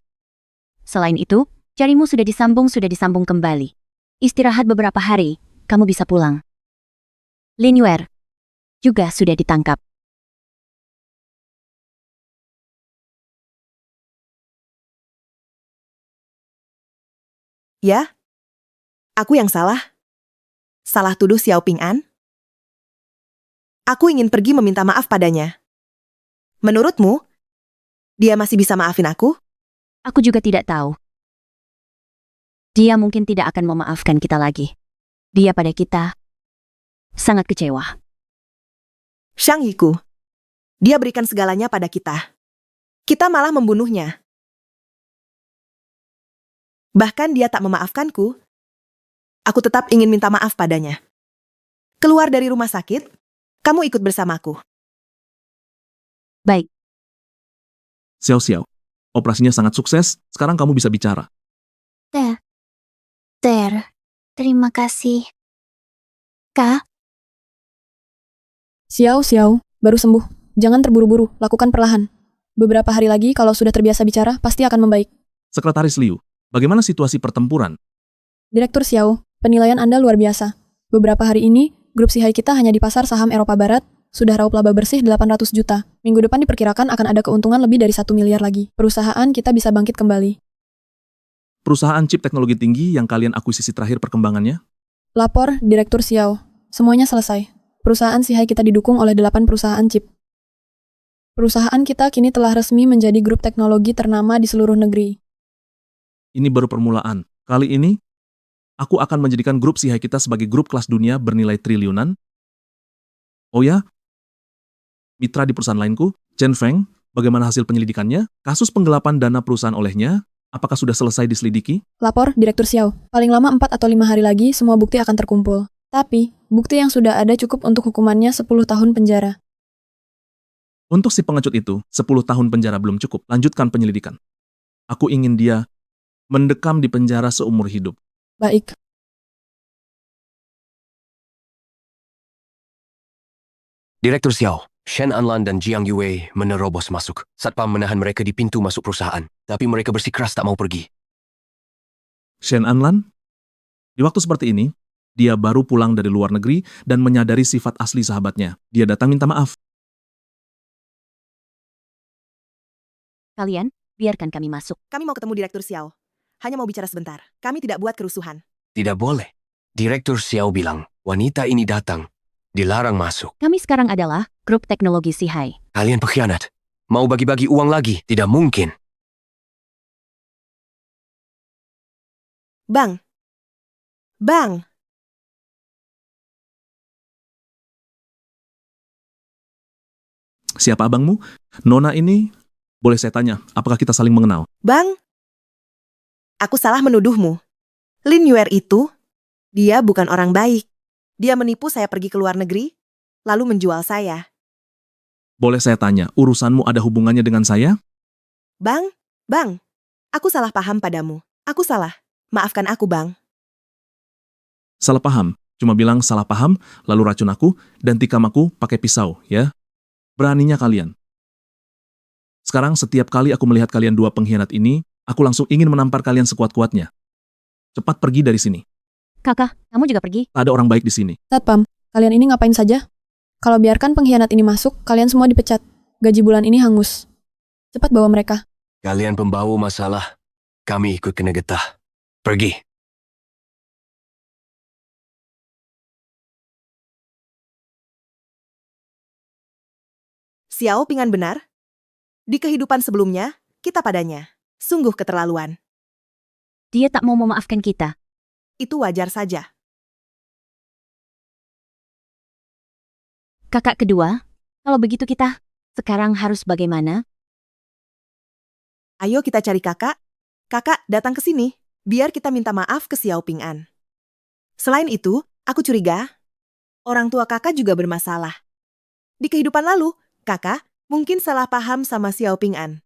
Selain itu, jarimu sudah disambung kembali. Istirahat beberapa hari, kamu bisa pulang. Lin Yue juga sudah ditangkap.
Ya, aku yang salah. Salah tuduh Xiao Pingan. Aku ingin pergi meminta maaf padanya. Menurutmu, dia masih bisa maafin aku?
Aku juga tidak tahu. Dia mungkin tidak akan memaafkan kita lagi. Dia pada kita sangat kecewa.
Shang Yiku. Dia berikan segalanya pada kita. Kita malah membunuhnya. Bahkan dia tak memaafkanku. Aku tetap ingin minta maaf padanya. Keluar dari rumah sakit, kamu ikut bersamaku.
Baik,
Xiao, operasinya sangat sukses. Sekarang kamu bisa bicara.
Terima kasih. Kak,
Xiao, baru sembuh. Jangan terburu-buru, lakukan perlahan. Beberapa hari lagi kalau sudah terbiasa bicara, pasti akan membaik.
Sekretaris Liu, bagaimana situasi pertempuran?
Direktur Xiao, penilaian Anda luar biasa. Beberapa hari ini, grup Sihai kita hanya di pasar saham Eropa Barat, sudah raup laba bersih 800 juta. Minggu depan diperkirakan akan ada keuntungan lebih dari 1 miliar lagi. Perusahaan kita bisa bangkit kembali.
Perusahaan chip teknologi tinggi yang kalian akuisisi terakhir perkembangannya?
Lapor, Direktur Xiao. Semuanya selesai. Perusahaan Sihai kita didukung oleh 8 perusahaan chip. Perusahaan kita kini telah resmi menjadi grup teknologi ternama di seluruh negeri.
Ini baru permulaan. Kali ini, aku akan menjadikan grup Sihai kita sebagai grup kelas dunia bernilai triliunan. Oh ya? Mitra di perusahaan lainku, Chen Feng, bagaimana hasil penyelidikannya? Kasus penggelapan dana perusahaan olehnya, apakah sudah selesai diselidiki?
Lapor, Direktur Xiao. Paling lama 4 atau 5 hari lagi semua bukti akan terkumpul. Tapi, bukti yang sudah ada cukup untuk hukumannya 10 tahun penjara.
Untuk si pengecut itu, 10 tahun penjara belum cukup. Lanjutkan penyelidikan. Aku ingin dia mendekam di penjara seumur hidup.
Baik.
Direktur Xiao, Shen Anlan dan Jiang Yue menerobos masuk. Satpam menahan mereka di pintu masuk perusahaan, tapi mereka bersikeras tak mau pergi.
Shen Anlan? Di waktu seperti ini, dia baru pulang dari luar negeri dan menyadari sifat asli sahabatnya. Dia datang minta maaf.
Kalian, biarkan kami masuk.
Kami mau ketemu Direktur Xiao. Hanya mau bicara sebentar. Kami tidak buat kerusuhan.
Tidak boleh. Direktur Xiao bilang, wanita ini datang. Dilarang masuk.
Kami sekarang adalah grup teknologi Sihai.
Kalian pengkhianat. Mau bagi-bagi uang lagi? Tidak mungkin.
Bang. Bang.
Siapa abangmu? Nona ini, boleh saya tanya, apakah kita saling mengenal?
Bang. Aku salah menuduhmu. Lin Yuer itu, dia bukan orang baik. Dia menipu saya pergi ke luar negeri, lalu menjual saya.
Boleh saya tanya, urusanmu ada hubungannya dengan saya?
Bang, aku salah paham padamu. Aku salah. Maafkan aku, Bang.
Salah paham. Cuma bilang salah paham, lalu racun aku, dan tikam aku pakai pisau, ya? Beraninya kalian. Sekarang setiap kali aku melihat kalian dua pengkhianat ini, aku langsung ingin menampar kalian sekuat-kuatnya. Cepat pergi dari sini.
Kakak, kamu juga pergi?
Tak ada orang baik di sini.
Satpam, kalian ini ngapain saja? Kalau biarkan pengkhianat ini masuk, kalian semua dipecat. Gaji bulan ini hangus. Cepat bawa mereka.
Kalian pembawa masalah. Kami ikut kena getah. Pergi.
Xiao Pingan benar? Di kehidupan sebelumnya, kita padanya. Sungguh keterlaluan.
Dia tak mau memaafkan kita.
Itu wajar saja.
Kakak kedua, kalau begitu kita sekarang harus bagaimana?
Ayo kita cari kakak. Kakak, datang ke sini. Biar kita minta maaf ke Xiao Ping'an. Selain itu, aku curiga orang tua kakak juga bermasalah. Di kehidupan lalu, kakak mungkin salah paham sama Xiao Ping'an.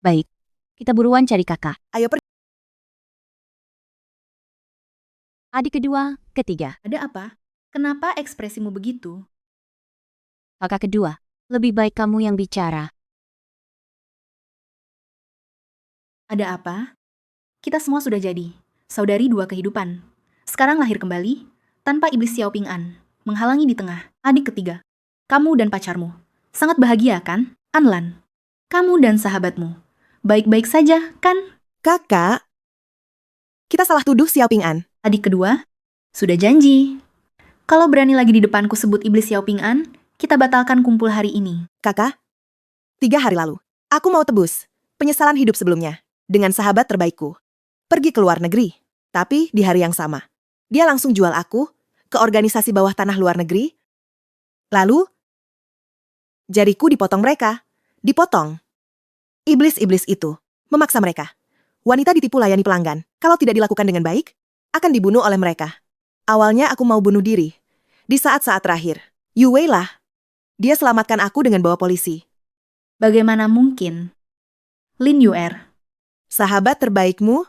Baik, kita buruan cari kakak.
Ayo pergi.
Adik kedua, ketiga.
Ada apa? Kenapa ekspresimu begitu?
Kakak kedua, lebih baik kamu yang bicara.
Ada apa? Kita semua sudah jadi saudari dua kehidupan. Sekarang lahir kembali, tanpa iblis Xiao Ping'an, menghalangi di tengah. Adik ketiga, kamu dan pacarmu. Sangat bahagia kan, Anlan? Kamu dan sahabatmu. Baik-baik saja, kan?
Kakak, kita salah tuduh Xiao Ping'an.
Adik kedua, sudah janji. Kalau berani lagi di depanku sebut iblis Xiao Ping'an, kita batalkan kumpul hari ini.
Kakak, 3 hari lalu, aku mau tebus penyesalan hidup sebelumnya dengan sahabat terbaikku. Pergi ke luar negeri, tapi di hari yang sama. Dia langsung jual aku ke organisasi bawah tanah luar negeri. Lalu, jariku dipotong mereka. Dipotong. Iblis-iblis itu memaksa mereka. Wanita ditipu layani pelanggan. Kalau tidak dilakukan dengan baik, akan dibunuh oleh mereka. Awalnya aku mau bunuh diri. Di saat-saat terakhir, Yu Wei lah. Dia selamatkan aku dengan bawa polisi.
Bagaimana mungkin? Lin Yuer,
Sahabat terbaikmu?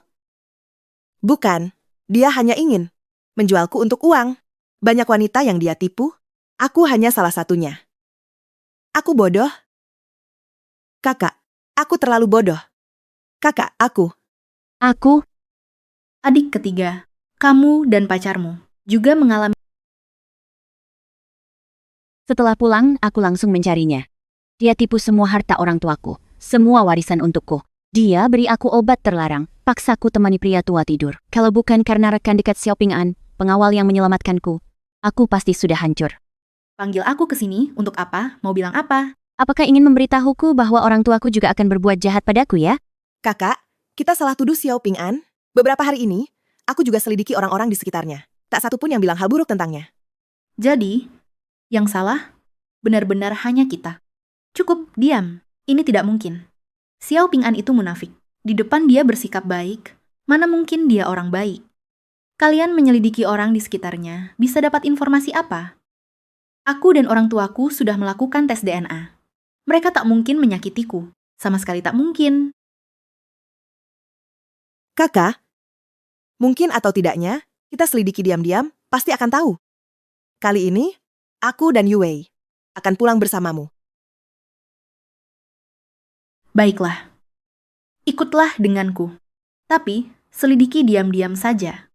Bukan. Dia hanya ingin menjualku untuk uang. Banyak wanita yang dia tipu. Aku hanya salah satunya. Aku bodoh. Kakak, aku terlalu bodoh. Kakak, aku.
Aku,
Adik ketiga, kamu dan pacarmu juga mengalami.
setelah pulang, aku langsung mencarinya. Dia tipu semua harta orang tuaku, semua warisan untukku. Dia beri aku obat terlarang, paksaku temani pria tua tidur. Kalau bukan karena rekan dekat Xiaoping An, pengawal yang menyelamatkanku, aku pasti sudah hancur.
Panggil aku ke sini untuk apa? Mau bilang apa?
Apakah ingin memberitahuku bahwa orang tuaku juga akan berbuat jahat padaku ya?
Kakak, kita salah tuduh Xiaoping An. Beberapa hari ini, aku juga selidiki orang-orang di sekitarnya. Tak satu pun yang bilang hal buruk tentangnya.
Jadi, yang salah benar-benar hanya kita. Cukup, diam. Ini tidak mungkin. Xiao Ping'an itu munafik. Di depan dia bersikap baik. Mana mungkin dia orang baik? Kalian menyelidiki orang di sekitarnya, bisa dapat informasi apa? Aku dan orang tuaku sudah melakukan tes DNA. Mereka tak mungkin menyakitiku. Sama sekali tak mungkin.
Kakak, mungkin atau tidaknya, kita selidiki diam-diam, pasti akan tahu. Kali ini, aku dan Yue akan pulang bersamamu.
Baiklah. Ikutlah denganku. Tapi, selidiki diam-diam saja.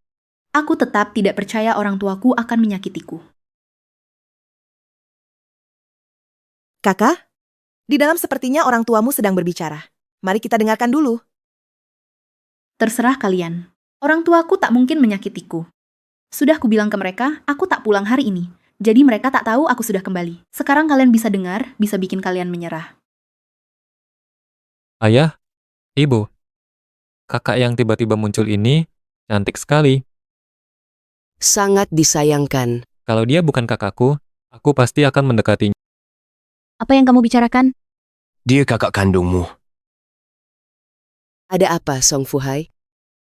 Aku tetap tidak percaya orang tuaku akan menyakitiku.
Kakak, di dalam sepertinya orang tuamu sedang berbicara. Mari kita dengarkan dulu.
Terserah kalian. Orang tuaku tak mungkin menyakitiku. Sudah kubilang ke mereka, aku tak pulang hari ini. Jadi mereka tak tahu aku sudah kembali. Sekarang kalian bisa dengar, bisa bikin kalian menyerah.
Ayah, ibu, kakak yang tiba-tiba muncul ini cantik sekali.
Sangat disayangkan.
Kalau dia bukan kakakku, aku pasti akan mendekatinya.
Apa yang kamu bicarakan?
Dia kakak kandungmu.
Ada apa, Song Fuhai?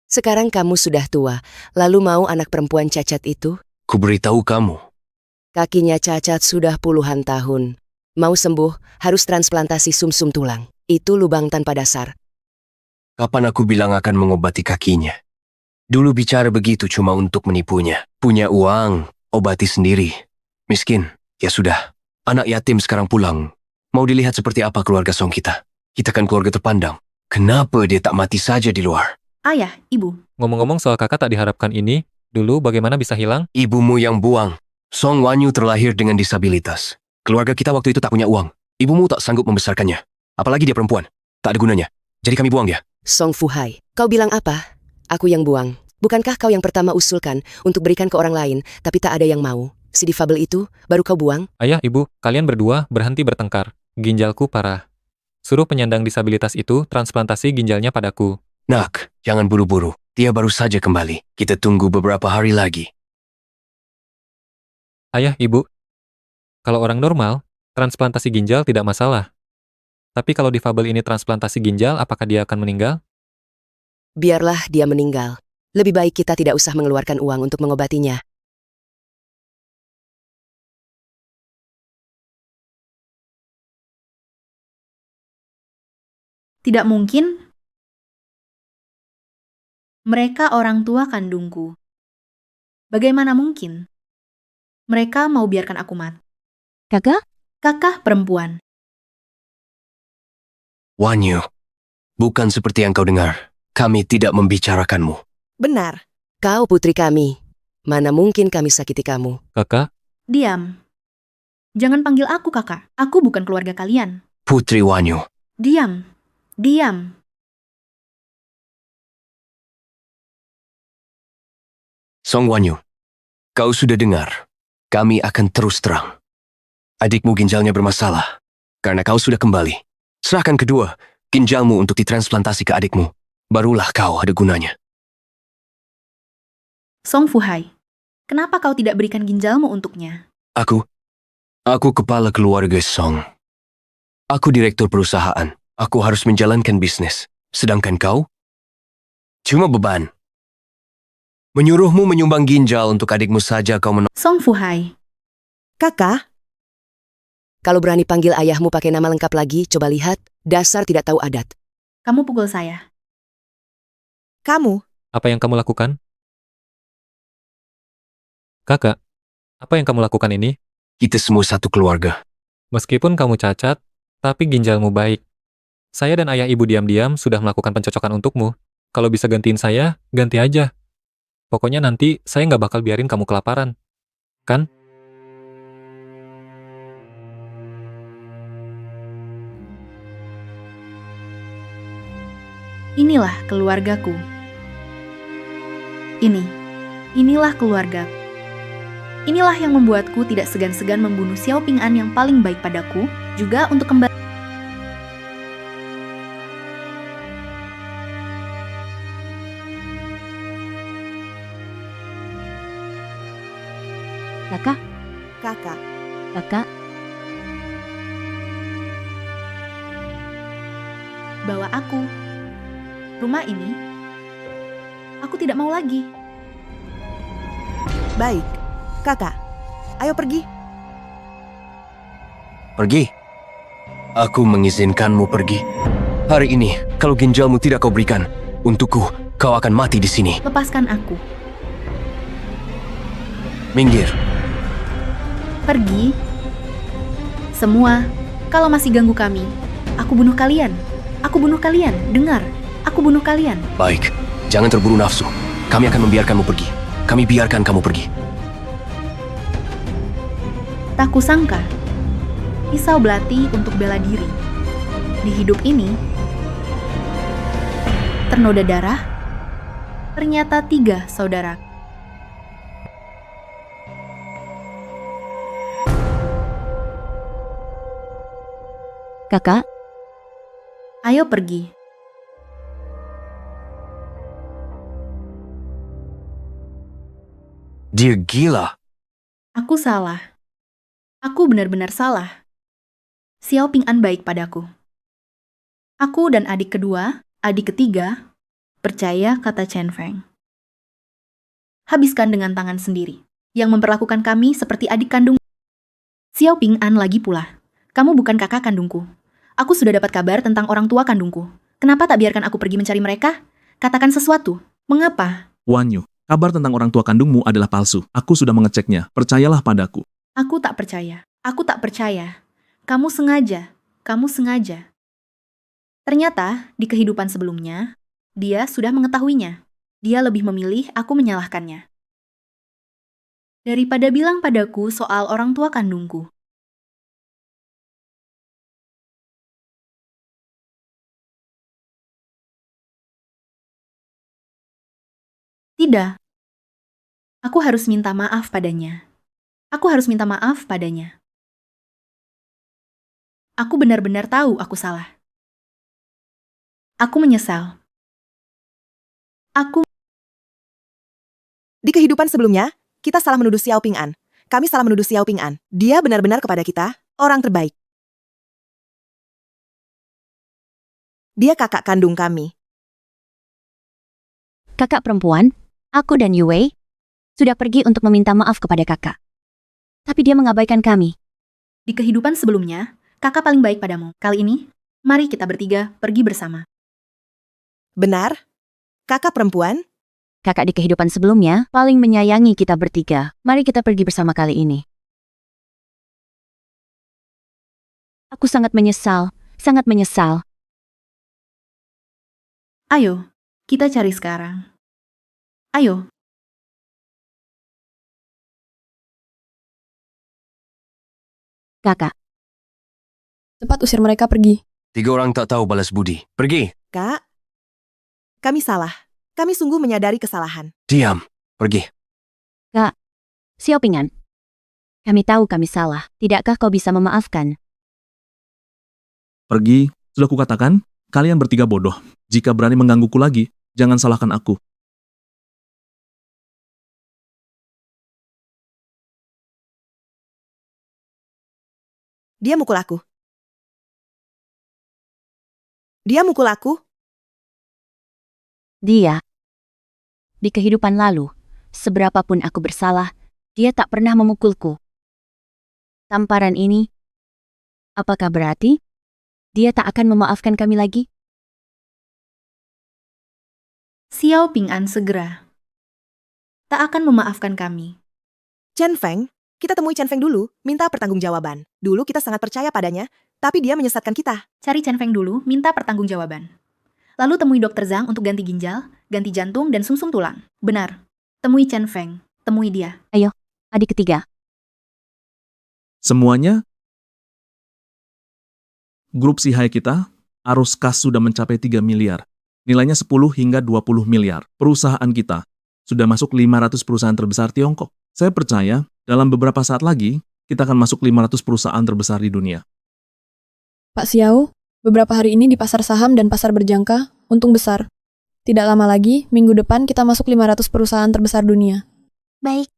Sekarang kamu sudah tua, lalu mau anak perempuan cacat itu?
Kuberitahu kamu.
Kakinya cacat sudah puluhan tahun. Mau sembuh, harus transplantasi sumsum tulang. Itu lubang tanpa dasar.
Kapan aku bilang akan mengobati kakinya? Dulu bicara begitu cuma untuk menipunya. Punya uang, obati sendiri. Miskin, ya sudah. Anak yatim sekarang pulang. Mau dilihat seperti apa keluarga Song kita. Kita kan keluarga terpandang. Kenapa dia tak mati saja di luar?
Ayah, ibu.
Ngomong-ngomong soal kakak tak diharapkan ini, dulu bagaimana bisa hilang?
Ibumu yang buang. Song Wanyu terlahir dengan disabilitas. Keluarga kita waktu itu tak punya uang. Ibumu tak sanggup membesarkannya. Apalagi dia perempuan. Tak ada gunanya. Jadi kami buang dia.
Song Fuhai, kau bilang apa? Aku yang buang. Bukankah kau yang pertama usulkan untuk berikan ke orang lain, tapi tak ada yang mau? Si difabel itu, baru kau buang?
Ayah, ibu, kalian berdua berhenti bertengkar. Ginjalku parah. Suruh penyandang disabilitas itu transplantasi ginjalnya padaku.
Nak, jangan buru-buru. Dia baru saja kembali. Kita tunggu beberapa hari lagi.
Ayah, ibu, kalau orang normal, transplantasi ginjal tidak masalah. Tapi kalau difabel ini transplantasi ginjal, apakah dia akan meninggal?
Biarlah dia meninggal. Lebih baik kita tidak usah mengeluarkan uang untuk mengobatinya.
Tidak mungkin. Mereka orang tua kandungku. Bagaimana mungkin? Mereka mau biarkan aku mati.
Kakak?
Kakak perempuan.
Wanyu, bukan seperti yang kau dengar. Kami tidak membicarakanmu.
Benar.
Kau putri kami. Mana mungkin kami sakiti kamu?
Kakak,
Diam. Jangan panggil aku kakak. Aku bukan keluarga kalian.
Putri Wanyu,
Diam. Diam.
Song Wanyu, kau sudah dengar. Kami akan terus terang. Adikmu ginjalnya bermasalah. Karena kau sudah kembali. Serahkan kedua ginjalmu untuk ditransplantasi ke adikmu. Barulah kau ada gunanya.
Song Fuhai, kenapa kau tidak berikan ginjalmu untuknya?
Aku kepala keluarga Song. Aku direktur perusahaan. Aku harus menjalankan bisnis. Sedangkan kau? Cuma beban. Menyuruhmu menyumbang ginjal untuk adikmu saja kau menolak.
Song Fuhai,
Kakak,
Kalau berani panggil ayahmu pakai nama lengkap lagi, coba lihat. Dasar tidak tahu adat.
kamu pukul saya.
kamu,
apa yang kamu lakukan? Kakak, apa yang kamu lakukan ini?
Kita semua satu keluarga.
Meskipun kamu cacat, tapi ginjalmu baik. Saya dan ayah ibu diam-diam sudah melakukan pencocokan untukmu. Kalau bisa gantiin saya, ganti aja. Pokoknya nanti saya nggak bakal biarin kamu kelaparan. Kan?
Inilah keluargaku. Inilah keluarga. Inilah yang membuatku tidak segan-segan membunuh Xiao Ping'an yang paling baik padaku, juga untuk kembali.
Kakak,
Kakak,
kakak,
Bawa aku. Rumah ini, aku tidak mau lagi.
baik. Kakak, ayo pergi.
Pergi. Aku mengizinkanmu pergi. Hari ini, kalau ginjalmu tidak kau berikan, untukku, kau akan mati di sini.
Lepaskan aku.
Minggir.
Pergi. Semua, kalau masih ganggu kami, aku bunuh kalian. Aku bunuh kalian. Dengar, aku bunuh kalian.
Baik, jangan terburu nafsu. Kami akan membiarkanmu pergi. Kami biarkan kamu pergi.
Tak kusangka, pisau belati untuk bela diri. Di hidup ini, ternoda darah, ternyata 3 saudara.
kakak,
Ayo pergi.
Dia gila.
Aku salah. Aku benar-benar salah. Xiao Ping'an baik padaku. Aku dan adik kedua, adik ketiga, percaya kata Chen Feng. Habiskan dengan tangan sendiri, yang memperlakukan kami seperti adik kandung. Xiao Ping'an lagi pula. Kamu bukan kakak kandungku. Aku sudah dapat kabar tentang orang tua kandungku. Kenapa tak biarkan aku pergi mencari mereka? Katakan sesuatu. Mengapa?
Wan Yu, kabar tentang orang tua kandungmu adalah palsu. Aku sudah mengeceknya. Percayalah padaku.
Aku tak percaya. Aku tak percaya. Kamu sengaja. Kamu sengaja. Ternyata, di kehidupan sebelumnya, dia sudah mengetahuinya. Dia lebih memilih aku menyalahkannya. Daripada bilang padaku soal orang tua kandungku. Tidak. Aku harus minta maaf padanya. Aku harus minta maaf padanya. Aku benar-benar tahu aku salah. Aku menyesal. Aku
Di kehidupan sebelumnya, kita salah menuduh Xiao Ping'an. Kami salah menuduh Xiao Ping'an. Dia benar-benar kepada kita, orang terbaik. Dia kakak kandung kami.
kakak perempuan, aku dan Yue sudah pergi untuk meminta maaf kepada kakak. Tapi dia mengabaikan kami.
di kehidupan sebelumnya, kakak paling baik padamu. Kali ini, mari kita bertiga pergi bersama.
Benar? Kakak perempuan?
Kakak di kehidupan sebelumnya paling menyayangi kita bertiga. Mari kita pergi bersama kali ini. Aku sangat menyesal, sangat menyesal.
Ayo, kita cari sekarang. Ayo.
Kakak,
Cepat usir mereka pergi.
3 orang tak tahu balas budi. Pergi.
Kak? Kami salah. Kami sungguh menyadari kesalahan.
Diam. Pergi.
Xiao Ping'an. Kami tahu kami salah. Tidakkah kau bisa memaafkan?
Pergi. Sudah kukatakan, kalian bertiga bodoh. Jika berani menggangguku lagi, jangan salahkan aku.
Dia mukul aku. Dia mukul aku.
Dia. Di kehidupan lalu, seberapapun aku bersalah, dia tak pernah memukulku. Tamparan ini, apakah berarti dia tak akan memaafkan kami lagi?
Xiao Ping'an segera. Tak akan memaafkan kami.
Chen Feng, kita temui Chen Feng dulu, minta pertanggungjawaban. Dulu kita sangat percaya padanya, Tapi dia menyesatkan kita.
Cari Chen Feng dulu, minta pertanggungjawaban. Lalu temui Dokter Zhang untuk ganti ginjal, ganti jantung, dan sumsum tulang. Benar. Temui Chen Feng. Temui dia.
Adik ketiga.
Semuanya, grup Sihai kita, arus kas sudah mencapai 3 miliar. Nilainya 10 hingga 20 miliar. Perusahaan kita sudah masuk 500 perusahaan terbesar Tiongkok. Saya percaya, dalam beberapa saat lagi, kita akan masuk 500 perusahaan terbesar di dunia.
Pak Xiao, beberapa hari ini di pasar saham dan pasar berjangka, untung besar. Tidak lama lagi, minggu depan kita masuk 500 perusahaan terbesar dunia.
Baik,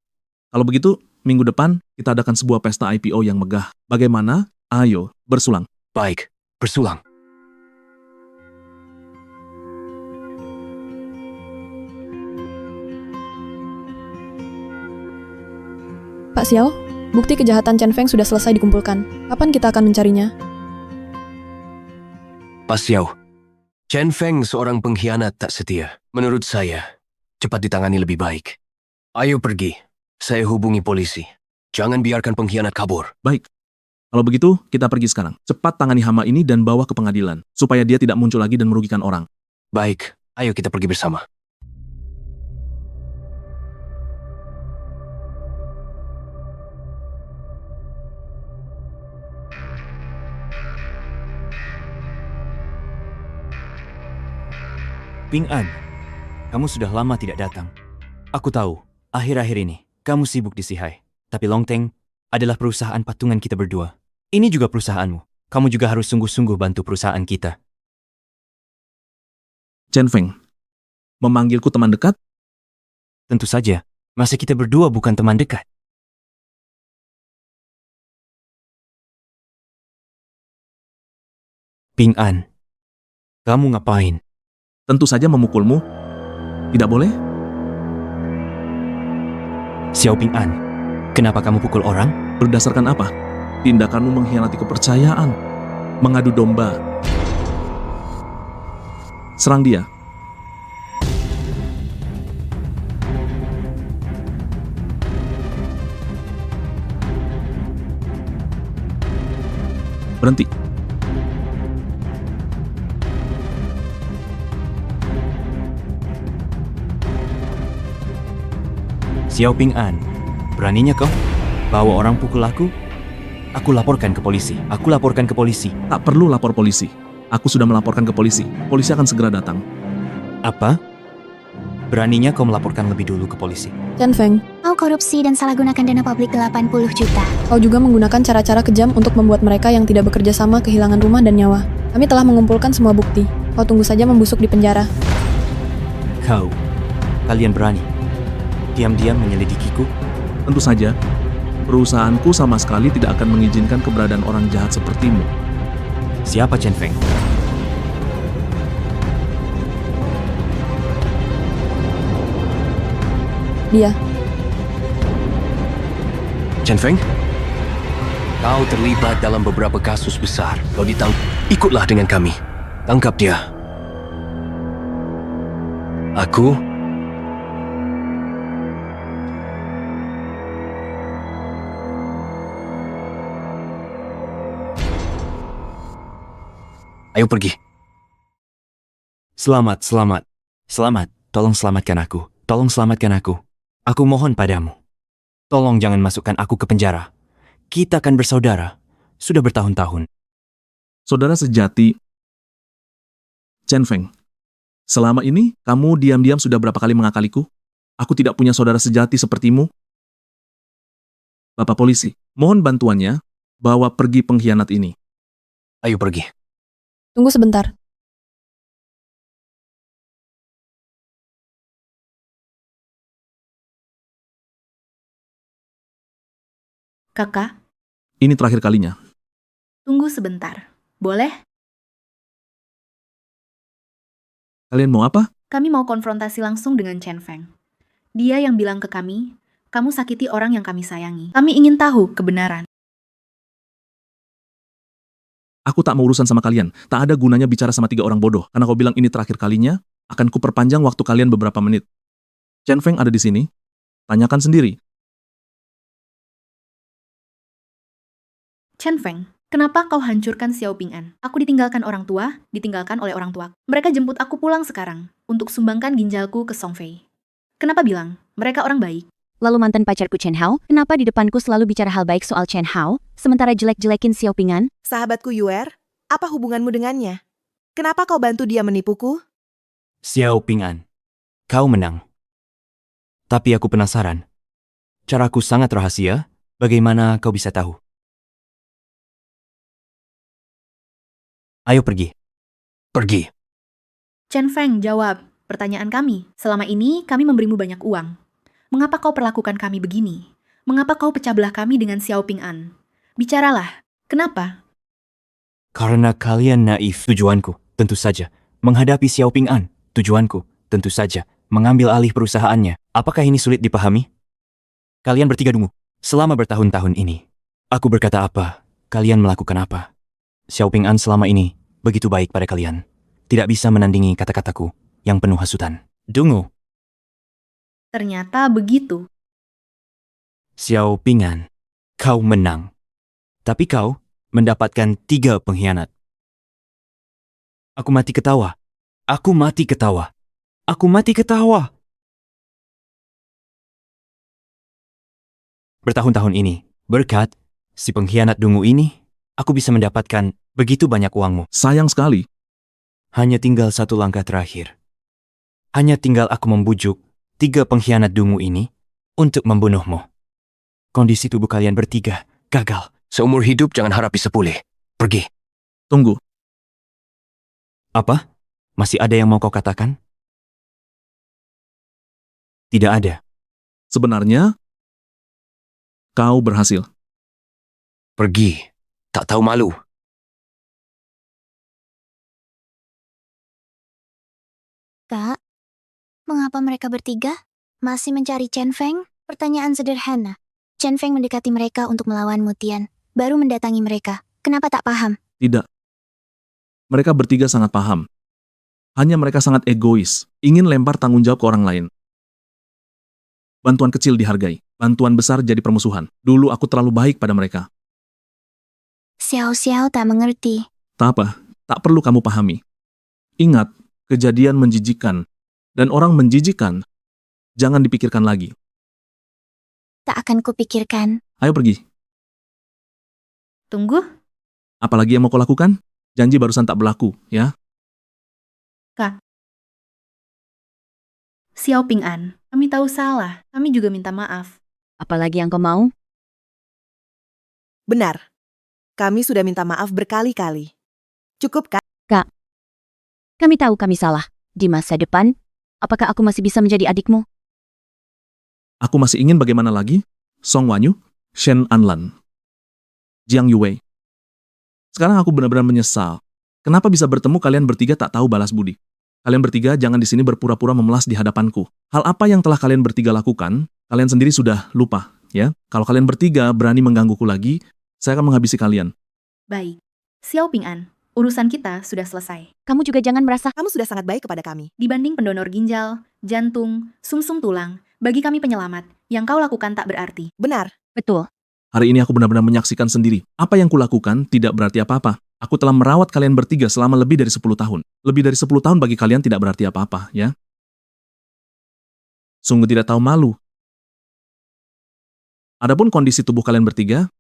Kalau begitu, minggu depan kita adakan sebuah pesta IPO yang megah. Bagaimana? Ayo, bersulang.
Baik, bersulang.
Pak Xiao, bukti kejahatan Chen Feng sudah selesai dikumpulkan. Kapan kita akan mencarinya?
Pak Xiao, Chen Feng seorang pengkhianat tak setia. Menurut saya, cepat ditangani lebih baik. Ayo pergi. Saya hubungi polisi. Jangan biarkan pengkhianat kabur.
Baik. Kalau begitu, kita pergi sekarang. Cepat tangani hama ini dan bawa ke pengadilan, supaya dia tidak muncul lagi dan merugikan orang.
Baik, ayo kita pergi bersama.
Ping An, kamu sudah lama tidak datang. Aku tahu, akhir-akhir ini kamu sibuk di Sihai. Tapi Longteng adalah perusahaan patungan kita berdua. Ini juga perusahaanmu. Kamu juga harus sungguh-sungguh bantu perusahaan kita.
Chen Feng, memanggilku teman dekat?
Tentu saja, masa kita berdua bukan teman dekat? Ping An, kamu ngapain?
Tentu saja memukulmu. Tidak boleh?
Xiao Ping An, kenapa kamu pukul orang?
Berdasarkan apa? Tindakanmu mengkhianati kepercayaan. Mengadu domba. Serang dia. Berhenti.
Xiao Ping An, beraninya kau bawa orang pukul aku? Aku laporkan ke polisi. Aku laporkan ke polisi.
Tak perlu lapor polisi. Aku sudah melaporkan ke polisi. Polisi akan segera datang.
Apa? Beraninya kau melaporkan lebih dulu ke polisi.
Chen Feng,
kau korupsi dan salah gunakan dana publik 80 juta.
kau juga menggunakan cara-cara kejam untuk membuat mereka yang tidak bekerja sama kehilangan rumah dan nyawa. Kami telah mengumpulkan semua bukti. Kau tunggu saja membusuk di penjara.
Kalian berani diam-diam menyelidikiku?
Tentu saja, perusahaanku sama sekali tidak akan mengizinkan keberadaan orang jahat sepertimu.
Siapa Chen Feng?
Dia,
Chen Feng? Kau terlibat dalam beberapa kasus besar. Kau ikutlah dengan kami. Tangkap dia. Aku ayo pergi.
Selamat. Tolong selamatkan aku. Tolong selamatkan aku. Aku mohon padamu. Tolong jangan masukkan aku ke penjara. Kita kan bersaudara. Sudah bertahun-tahun.
Saudara sejati, Chen Feng. Selama ini, kamu diam-diam sudah berapa kali mengakaliku? Aku tidak punya saudara sejati sepertimu. Bapak polisi, mohon bantuannya, bawa pergi pengkhianat ini.
Ayo pergi.
tunggu sebentar.
Kakak,
Ini terakhir kalinya.
tunggu sebentar. Boleh?
Kalian mau apa?
Kami mau konfrontasi langsung dengan Chen Feng. Dia yang bilang ke kami, kamu sakiti orang yang kami sayangi. Kami ingin tahu kebenaran.
Aku tak mau urusan sama kalian. Tak ada gunanya bicara sama 3 orang bodoh. Karena kau bilang ini terakhir kalinya, akan kuperpanjang waktu kalian beberapa menit. Chen Feng ada di sini. Tanyakan sendiri.
Chen Feng, Kenapa kau hancurkan Xiao Ping'an? Aku ditinggalkan orang tua, ditinggalkan oleh orang tua. Mereka jemput aku pulang sekarang untuk sumbangkan ginjalku ke Song Fei. Kenapa bilang mereka orang baik?
Lalu mantan pacarku Chen Hao, kenapa di depanku selalu bicara hal baik soal Chen Hao, sementara jelek-jelekin Xiao Ping'an?
Sahabatku Yuer, apa hubunganmu dengannya? Kenapa kau bantu dia menipuku?
Xiao Ping'an, kau menang. Tapi aku penasaran. Caraku sangat rahasia, bagaimana kau bisa tahu? Ayo pergi.
Pergi.
Chen Feng jawab pertanyaan kami. Selama ini kami memberimu banyak uang. Mengapa kau perlakukan kami begini? Mengapa kau pecah belah kami dengan Xiao Ping'an? Bicaralah. Kenapa?
Karena kalian naif. Tujuanku, tentu saja, menghadapi Xiao Ping'an. Tujuanku, tentu saja, mengambil alih perusahaannya. Apakah ini sulit dipahami? Kalian bertiga dungu. Selama bertahun-tahun ini, aku berkata apa, kalian melakukan apa. Xiao Ping'an selama ini begitu baik pada kalian. Tidak bisa menandingi kata-kataku yang penuh hasutan. Dungu.
Ternyata begitu.
Xiao Ping'an, kau menang. Tapi kau mendapatkan 3 pengkhianat. Aku mati ketawa. Aku mati ketawa. Aku mati ketawa. Bertahun-tahun ini, berkat si pengkhianat dungu ini, aku bisa mendapatkan begitu banyak uangmu.
Sayang sekali.
Hanya tinggal satu langkah terakhir. Hanya tinggal aku membujuk 3 pengkhianat dungu ini untuk membunuhmu. Kondisi tubuh kalian bertiga gagal.
Seumur hidup jangan harap bisa pulih. Pergi.
Tunggu.
Apa? Masih ada yang mau kau katakan? Tidak ada.
Sebenarnya, kau berhasil.
Pergi. Tak tahu malu.
Kak, mengapa mereka bertiga masih mencari Chen Feng? Pertanyaan sederhana. Chen Feng mendekati mereka untuk melawan Mutian, baru mendatangi mereka. Kenapa tak paham?
Tidak. Mereka bertiga sangat paham. Hanya mereka sangat egois, ingin lempar tanggung jawab ke orang lain. Bantuan kecil dihargai, bantuan besar jadi permusuhan. Dulu aku terlalu baik pada mereka.
Xiao tak mengerti.
Tak apa, tak perlu kamu pahami. Ingat, kejadian menjijikan, dan orang menjijikan, jangan dipikirkan lagi.
Tak akan kupikirkan.
Ayo pergi.
Tunggu,
Apalagi yang mau kau lakukan? Janji barusan tak berlaku, ya?
Xiao Ping'an, kami tahu salah. Kami juga minta maaf.
Apalagi yang kau mau?
Benar. Kami sudah minta maaf berkali-kali. Cukup, Kak?
Kami tahu kami salah. Di masa depan, apakah aku masih bisa menjadi adikmu?
Aku masih ingin bagaimana lagi? Song Wanyu, Shen Anlan, Jiang Yue. Sekarang aku benar-benar menyesal. Kenapa bisa bertemu kalian bertiga tak tahu balas budi? Kalian bertiga jangan di sini berpura-pura memelas di hadapanku. Hal apa yang telah kalian bertiga lakukan, kalian sendiri sudah lupa, ya? Kalau kalian bertiga berani menggangguku lagi, saya akan menghabisi kalian.
Baik. Xiao Ping'an, urusan kita sudah selesai.
Kamu juga jangan merasa
Kamu sudah sangat baik kepada kami.
Dibanding pendonor ginjal, jantung, sumsum tulang, bagi kami penyelamat, yang kau lakukan tak berarti.
Benar.
betul.
Hari ini aku benar-benar menyaksikan sendiri. Apa yang kulakukan tidak berarti apa-apa. Aku telah merawat kalian bertiga selama lebih dari 10 tahun. Lebih dari 10 tahun bagi kalian tidak berarti apa-apa, ya? Sungguh tidak tahu malu. Adapun kondisi tubuh kalian bertiga,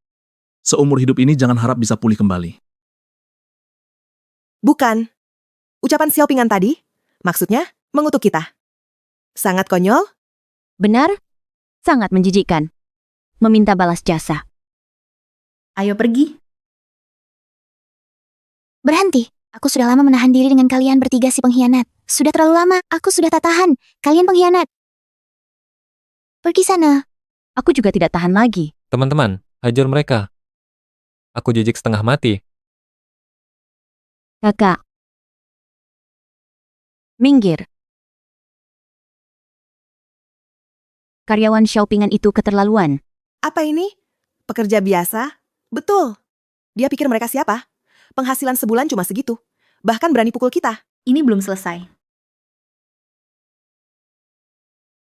seumur hidup ini jangan harap bisa pulih kembali.
Bukan. Ucapan Xiao Ping'an tadi, maksudnya mengutuk kita. Sangat konyol.
Benar? Sangat menjijikkan. Meminta balas jasa.
Ayo pergi.
Berhenti. Aku sudah lama menahan diri dengan kalian bertiga si pengkhianat. Sudah terlalu lama. Aku sudah tak tahan. Kalian pengkhianat. Pergi sana.
Aku juga tidak tahan lagi.
Teman-teman, hajar mereka. Aku jijik setengah mati.
Kakak. Minggir. Karyawan Xiao Ping'an itu keterlaluan.
Apa ini? Pekerja biasa? Betul. Dia pikir mereka siapa? Penghasilan sebulan cuma segitu. Bahkan berani pukul kita.
Ini belum selesai.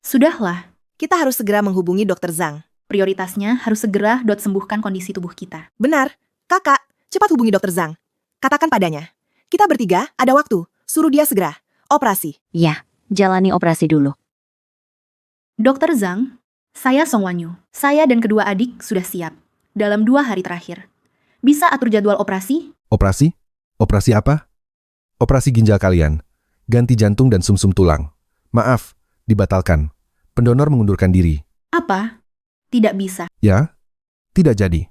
Sudahlah,
Kita harus segera menghubungi Dr. Zhang.
prioritasnya harus segera sembuhkan kondisi tubuh kita.
Benar. Kakak, Cepat hubungi Dokter Zhang. Katakan padanya. Kita bertiga ada waktu. Suruh dia segera. Operasi.
Ya, jalani operasi dulu.
Dokter Zhang, saya Song Wanyu. Saya dan kedua adik sudah siap. Dalam 2 hari terakhir. Bisa atur jadwal operasi?
Operasi? Operasi apa? Operasi ginjal kalian. Ganti jantung dan sumsum tulang. Maaf, dibatalkan. Pendonor mengundurkan diri.
Apa? Tidak bisa.
Ya? Tidak jadi.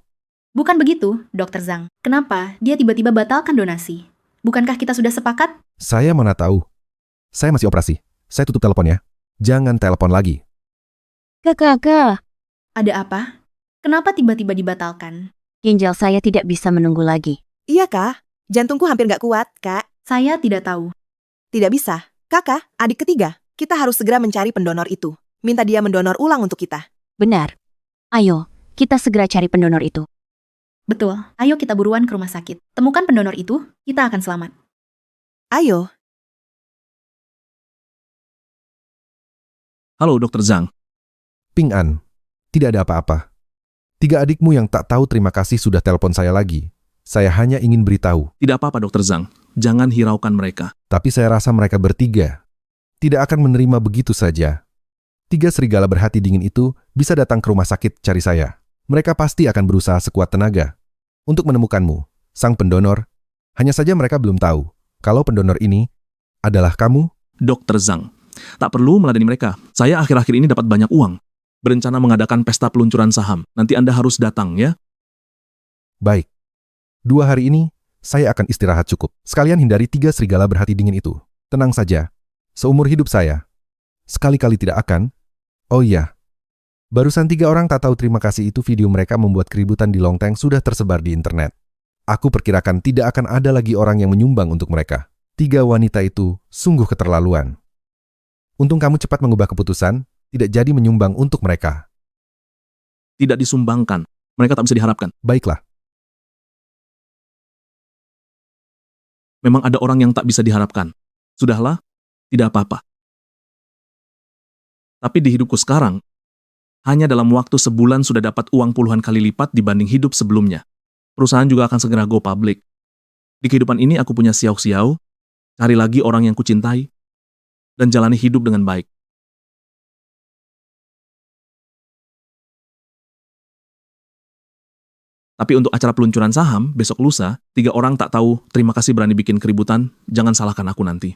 Bukan begitu, Dokter Zhang. Kenapa dia tiba-tiba batalkan donasi? Bukankah kita sudah sepakat?
Saya mana tahu. Saya masih operasi. Saya tutup telepon ya. Jangan telepon lagi.
Kakak,
Ada apa? Kenapa tiba-tiba dibatalkan?
ginjal saya tidak bisa menunggu lagi.
Iya, Kak. Jantungku hampir nggak kuat, Kak.
Saya tidak tahu.
Tidak bisa. Kakak, adik ketiga. Kita harus segera mencari pendonor itu. Minta dia mendonor ulang untuk kita.
Benar. Ayo, kita segera cari pendonor itu.
Betul. Ayo kita buruan ke rumah sakit. Temukan pendonor itu, kita akan selamat.
Ayo.
Halo, Dr. Zhang.
Ping An, tidak ada apa-apa. 3 adikmu yang tak tahu terima kasih sudah telepon saya lagi. Saya hanya ingin beritahu.
Tidak apa-apa, Dr. Zhang. Jangan hiraukan mereka.
Tapi saya rasa mereka bertiga tidak akan menerima begitu saja. 3 serigala berhati dingin itu bisa datang ke rumah sakit cari saya. Mereka pasti akan berusaha sekuat tenaga untuk menemukanmu, sang pendonor. Hanya saja mereka belum tahu kalau pendonor ini adalah kamu.
Dr. Zhang, tak perlu meladeni mereka. Saya akhir-akhir ini dapat banyak uang. Berencana mengadakan pesta peluncuran saham. Nanti Anda harus datang, ya?
Baik. 2 hari ini saya akan istirahat cukup. Sekalian hindari 3 serigala berhati dingin itu. Tenang saja. Seumur hidup saya sekali-kali tidak akan. Oh iya. Barusan 3 orang tak tahu terima kasih itu video mereka membuat keributan di Longteng sudah tersebar di internet. Aku perkirakan tidak akan ada lagi orang yang menyumbang untuk mereka. 3 wanita itu sungguh keterlaluan. Untung kamu cepat mengubah keputusan, tidak jadi menyumbang untuk mereka.
Tidak disumbangkan. Mereka tak bisa diharapkan.
Baiklah.
Memang ada orang yang tak bisa diharapkan. Sudahlah, tidak apa-apa. Tapi di hidupku sekarang, hanya dalam waktu sebulan sudah dapat uang puluhan kali lipat dibanding hidup sebelumnya. Perusahaan juga akan segera go public. Di kehidupan ini aku punya xiao-xiao, cari lagi orang yang kucintai, dan jalani hidup dengan baik. Tapi untuk acara peluncuran saham, besok lusa, 3 orang tak tahu terima kasih berani bikin keributan, jangan salahkan aku nanti.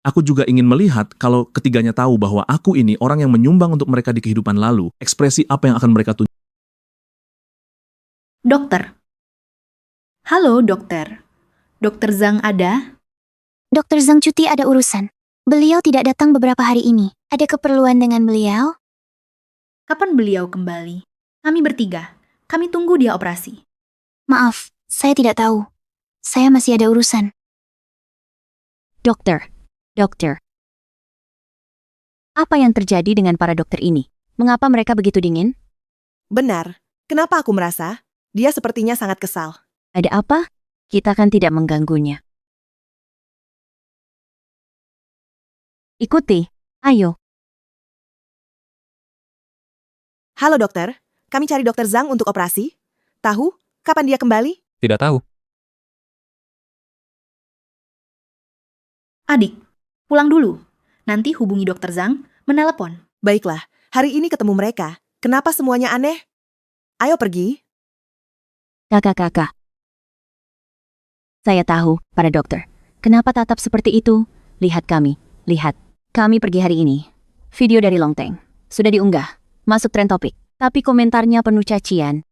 Aku juga ingin melihat kalau ketiganya tahu bahwa aku ini orang yang menyumbang untuk mereka di kehidupan lalu, ekspresi apa yang akan mereka tunjukkan.
Dokter. Halo, dokter. Dokter Zhang ada?
Dokter Zhang cuti ada urusan. Beliau tidak datang beberapa hari ini. Ada keperluan dengan beliau?
Kapan beliau kembali? Kami bertiga. Kami tunggu dia operasi.
Maaf, saya tidak tahu. Saya masih ada urusan.
Dokter. Apa yang terjadi dengan para dokter ini? Mengapa mereka begitu dingin?
Benar. Kenapa aku merasa? Dia sepertinya sangat kesal.
Ada apa? Kita kan tidak mengganggunya. Ikuti. Ayo.
Halo dokter, kami cari Dokter Zhang untuk operasi. Tahu kapan dia kembali?
Tidak tahu.
Adik, pulang dulu. Nanti hubungi Dokter Zhang, menelepon.
Baiklah, hari ini ketemu mereka. Kenapa semuanya aneh? Ayo pergi.
Kakak. Saya tahu, para dokter. Kenapa tatap seperti itu? Lihat kami. Lihat. Kami pergi hari ini. Video dari Longteng. Sudah diunggah. Masuk tren topik. Tapi komentarnya penuh cacian.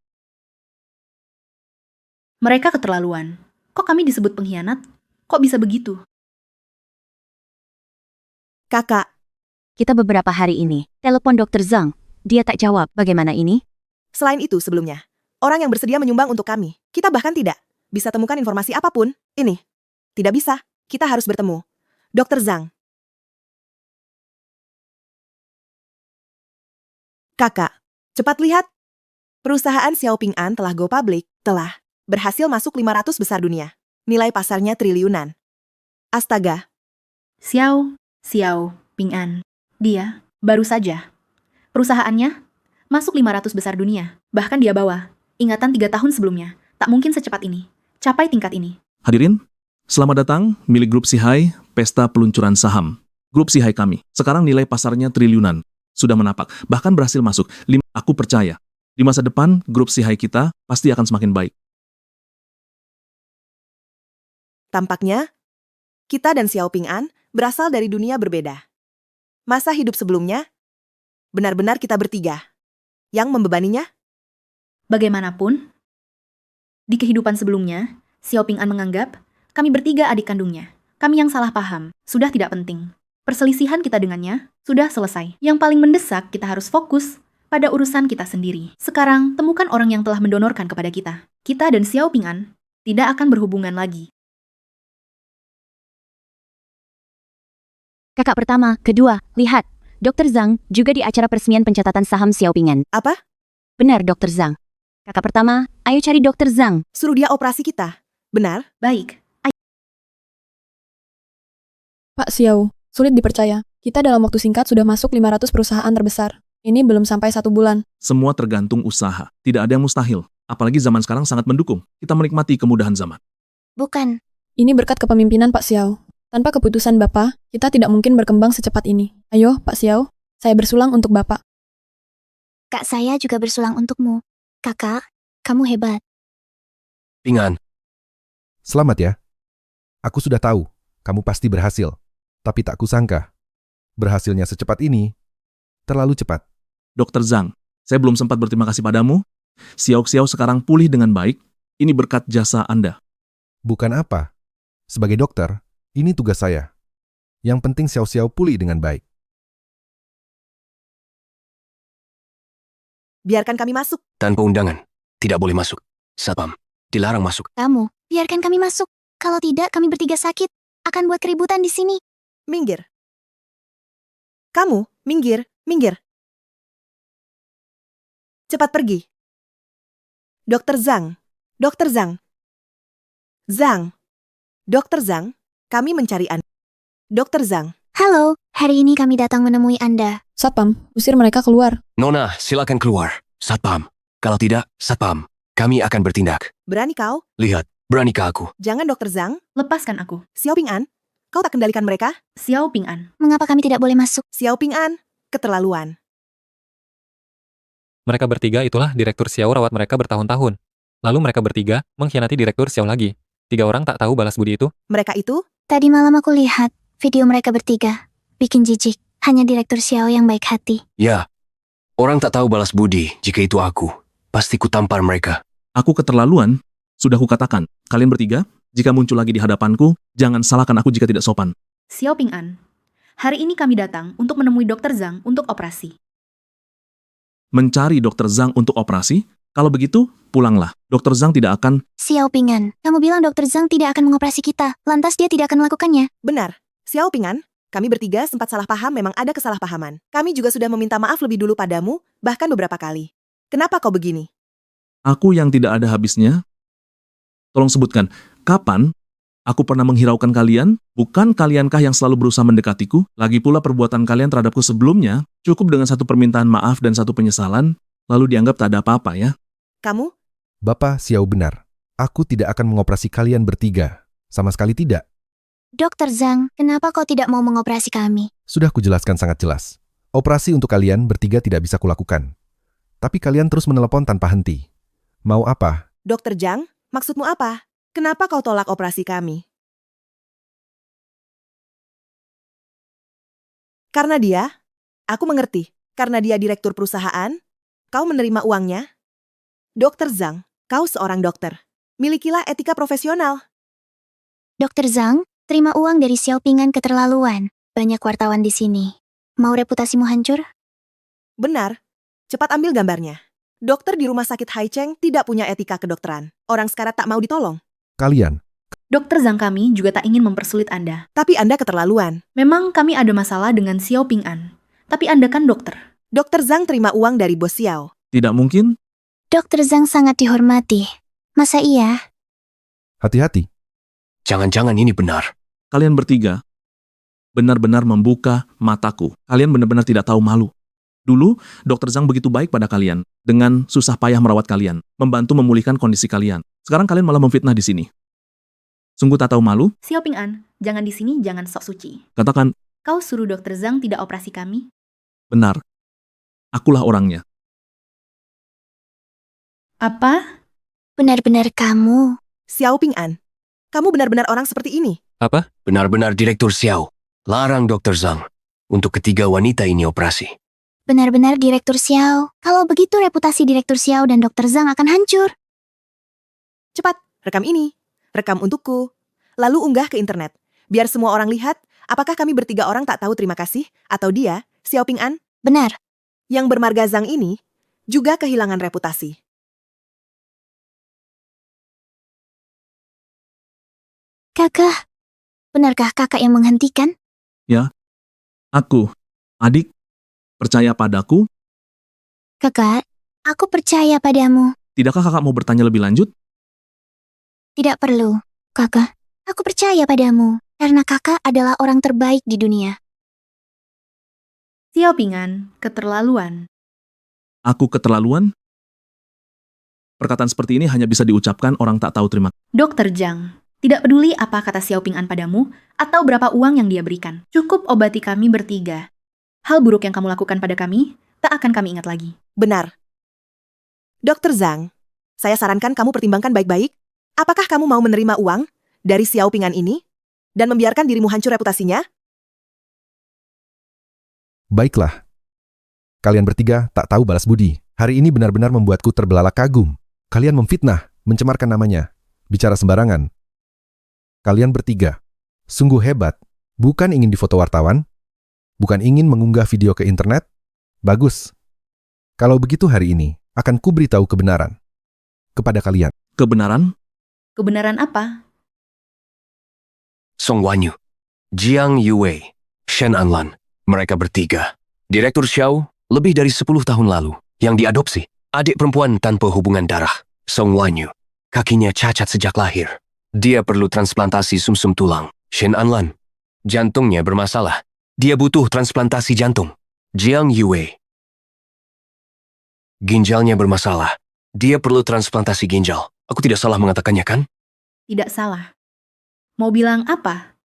Mereka keterlaluan. Kok kami disebut pengkhianat? Kok bisa begitu?
Kakak,
Kita beberapa hari ini telepon Dokter Zhang. Dia tak jawab. Bagaimana ini?
selain itu sebelumnya, orang yang bersedia menyumbang untuk kami, kita bahkan tidak bisa temukan informasi apapun. Ini, tidak bisa. Kita harus bertemu. Dokter Zhang. Kakak, cepat lihat. Perusahaan Xiaoping An telah go public, telah berhasil masuk 500 besar dunia. Nilai pasarnya triliunan. Astaga,
Xiao Ping An. Dia, baru saja. Perusahaannya masuk 500 besar dunia. Bahkan dia bawa ingatan 3 tahun sebelumnya. Tak mungkin secepat ini. Capai tingkat ini.
Hadirin, selamat datang milik Grup Sihai, Pesta Peluncuran Saham. Grup Sihai kami, sekarang nilai pasarnya triliunan. Sudah menapak, bahkan berhasil masuk. Aku percaya, di masa depan Grup Sihai kita pasti akan semakin baik.
Tampaknya, kita dan Xiao Ping An berasal dari dunia berbeda. Masa hidup sebelumnya, benar-benar kita bertiga. Yang membebaninya?
Bagaimanapun, di kehidupan sebelumnya, Xiao Ping An menganggap kami bertiga adik kandungnya. Kami yang salah paham, sudah tidak penting. Perselisihan kita dengannya sudah selesai. Yang paling mendesak, kita harus fokus pada urusan kita sendiri. Sekarang, temukan orang yang telah mendonorkan kepada kita. Kita dan Xiao Ping An tidak akan berhubungan lagi.
Kakak pertama, kedua, lihat. Dr. Zhang juga di acara peresmian pencatatan saham Xiao Ping An.
Apa?
Benar, Dr. Zhang. Kakak pertama, ayo cari Dr. Zhang.
Suruh dia operasi kita. Benar?
Baik,
Pak Xiao, sulit dipercaya. Kita dalam waktu singkat sudah masuk 500 perusahaan terbesar. Ini belum sampai 1 bulan.
Semua tergantung usaha. Tidak ada yang mustahil. Apalagi zaman sekarang sangat mendukung. Kita menikmati kemudahan zaman.
Bukan.
Ini berkat kepemimpinan Pak Xiao. Tanpa keputusan Bapak, kita tidak mungkin berkembang secepat ini. Ayo, Pak Xiao, saya bersulang untuk Bapak.
Kak saya juga bersulang untukmu. Kakak, kamu hebat.
Ping An,
Selamat ya. Aku sudah tahu, kamu pasti berhasil. Tapi tak kusangka, berhasilnya secepat ini, terlalu cepat.
Dr. Zhang, saya belum sempat berterima kasih padamu. Xiao sekarang pulih dengan baik. Ini berkat jasa Anda.
Bukan apa. Sebagai dokter, ini tugas saya. Yang penting Xiao pulih dengan baik.
Biarkan kami masuk.
tanpa undangan. Tidak boleh masuk. Satpam, dilarang masuk.
Kamu, biarkan kami masuk. Kalau tidak, kami bertiga sakit. Akan buat keributan di sini.
Minggir. Kamu, minggir, minggir. Cepat pergi. Dr. Zhang. Dr. Zhang. Zhang. Dr. Zhang, kami mencari Anda. Dr. Zhang.
Halo, hari ini kami datang menemui Anda.
Satpam, usir mereka keluar.
Nona, silakan keluar. Satpam. Kalau tidak, Satpam, kami akan bertindak.
Berani kau?
Lihat, beranikah aku?
Jangan Dr. Zhang.
lepaskan aku.
Xiao Ping An, kau tak kendalikan mereka?
Xiao Ping An.
Mengapa kami tidak boleh masuk?
Xiao Ping An, keterlaluan.
Mereka bertiga itulah Direktur Xiao rawat mereka bertahun-tahun. Lalu mereka bertiga mengkhianati Direktur Xiao lagi. 3 orang tak tahu balas budi itu.
Mereka itu?
Tadi malam aku lihat video mereka bertiga. Bikin jijik. Hanya Direktur Xiao yang baik hati.
Ya, orang tak tahu balas budi jika itu aku. Pasti kutampar mereka.
Aku keterlaluan. Sudah kukatakan, kalian bertiga, jika muncul lagi di hadapanku, jangan salahkan aku jika tidak sopan.
Xiao Ping An. Hari ini kami datang untuk menemui Dr. Zhang untuk operasi.
Mencari Dr. Zhang untuk operasi? Kalau begitu, pulanglah. Dr. Zhang tidak akan...
Xiao Ping An, kamu bilang Dr. Zhang tidak akan mengoperasi kita. Lantas dia tidak akan melakukannya.
Benar. Xiao Ping An, kami bertiga sempat salah paham, memang ada kesalahpahaman. Kami juga sudah meminta maaf lebih dulu padamu, bahkan beberapa kali. Kenapa kau begini?
Aku yang tidak ada habisnya? Tolong sebutkan, kapan aku pernah menghiraukan kalian? Bukan kalienkah yang selalu berusaha mendekatiku? Lagi pula perbuatan kalian terhadapku sebelumnya, cukup dengan satu permintaan maaf dan satu penyesalan, lalu dianggap tak ada apa-apa ya?
Kamu?
Bapak Xiao benar. Aku tidak akan mengoperasi kalian bertiga. Sama sekali tidak.
Dr. Zhang, kenapa kau tidak mau mengoperasi kami?
Sudah kujelaskan sangat jelas. Operasi untuk kalian bertiga tidak bisa kulakukan. Tapi kalian terus menelepon tanpa henti. Mau apa?
Dr. Zhang, maksudmu apa? Kenapa kau tolak operasi kami? Karena dia? Aku mengerti. Karena dia direktur perusahaan? Kau menerima uangnya? Dr. Zhang, kau seorang dokter. Milikilah etika profesional.
Dr. Zhang, terima uang dari Xiao Ping An keterlaluan. Banyak wartawan di sini. Mau reputasimu hancur?
Benar. Cepat ambil gambarnya. Dokter di rumah sakit Haicheng tidak punya etika kedokteran. Orang sekarat tak mau ditolong.
Kalian.
Dr. Zhang kami juga tak ingin mempersulit Anda.
Tapi Anda keterlaluan.
Memang kami ada masalah dengan Xiao Ping An. Tapi Anda kan dokter.
Dr. Zhang terima uang dari bos Xiao.
Tidak mungkin?
Dr. Zhang sangat dihormati. Masa iya?
Hati-hati.
Jangan-jangan ini benar.
Kalian bertiga benar-benar membuka mataku. Kalian benar-benar tidak tahu malu. Dulu, Dr. Zhang begitu baik pada kalian, dengan susah payah merawat kalian, membantu memulihkan kondisi kalian. Sekarang kalian malah memfitnah di sini. Sungguh tak tahu malu?
Xiao Ping'an, jangan di sini, jangan sok suci.
Katakan,
Kau suruh Dr. Zhang tidak operasi kami?
benar. Akulah orangnya.
Apa?
Benar-benar kamu.
Xiao Ping'an, kamu benar-benar orang seperti ini.
Apa?
Benar-benar Direktur Xiao. Larang Dr. Zhang untuk ketiga wanita ini operasi.
Benar-benar Direktur Xiao. Kalau begitu reputasi Direktur Xiao dan Dr. Zhang akan hancur.
Cepat, rekam ini. Rekam untukku. Lalu unggah ke internet. Biar semua orang lihat apakah kami bertiga orang tak tahu terima kasih atau dia, Xiao Ping'an,
Benar.
yang bermarga Zhang ini, juga kehilangan reputasi.
Kakak. Benarkah kakak yang menghentikan?
Aku, adik, percaya padaku.
Kakak, aku percaya padamu.
Tidakkah kakak mau bertanya lebih lanjut?
Tidak perlu. Kakak, aku percaya padamu. Karena kakak adalah orang terbaik di dunia.
Xiao Ping'an, keterlaluan.
Aku keterlaluan? Perkataan seperti ini hanya bisa diucapkan orang tak tahu terima.
Dr. Zhang, tidak peduli apa kata Xiao Ping'an padamu atau berapa uang yang dia berikan. Cukup obati kami bertiga. Hal buruk yang kamu lakukan pada kami, tak akan kami ingat lagi.
Benar. Dr. Zhang, saya sarankan kamu pertimbangkan baik-baik. Apakah kamu mau menerima uang dari Xiao Ping'an ini dan membiarkan dirimu hancur reputasinya?
Baiklah. Kalian bertiga tak tahu balas budi. Hari ini benar-benar membuatku terbelalak kagum. Kalian memfitnah, mencemarkan namanya, bicara sembarangan. Kalian bertiga, sungguh hebat. Bukan ingin difoto wartawan, bukan ingin mengunggah video ke internet. Bagus. Kalau begitu hari ini, akan kuberitahu kebenaran kepada kalian.
Kebenaran?
Kebenaran apa?
Song Wanyu, Jiang Yue, Shen Anlan, mereka bertiga. Direktur Xiao lebih dari 10 tahun lalu yang diadopsi. Adik perempuan tanpa hubungan darah, Song Wanyu. Kakinya cacat sejak lahir. Dia perlu transplantasi sumsum tulang. Shen Anlan, jantungnya bermasalah. Dia butuh transplantasi jantung. Jiang Yue, ginjalnya bermasalah. Dia perlu transplantasi ginjal. Aku tidak salah mengatakannya, kan?
Tidak salah. Mau bilang apa?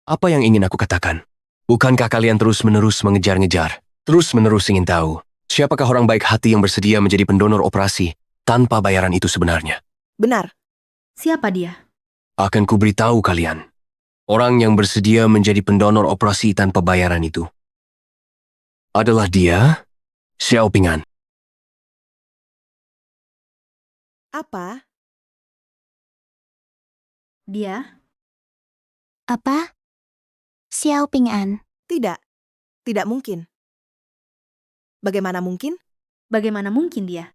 Apa yang ingin aku katakan? Bukankah kalian terus-menerus mengejar-ngejar? Terus-menerus ingin tahu, siapakah orang baik hati yang bersedia menjadi pendonor operasi tanpa bayaran itu sebenarnya?
Benar.
Siapa dia?
Akan kuberitahu kalian. Orang yang bersedia menjadi pendonor operasi tanpa bayaran itu adalah dia, Xiao Ping'an.
Apa?
Dia?
Apa? Xiao Ping'an.
Tidak. Tidak mungkin. Bagaimana mungkin?
Bagaimana mungkin dia?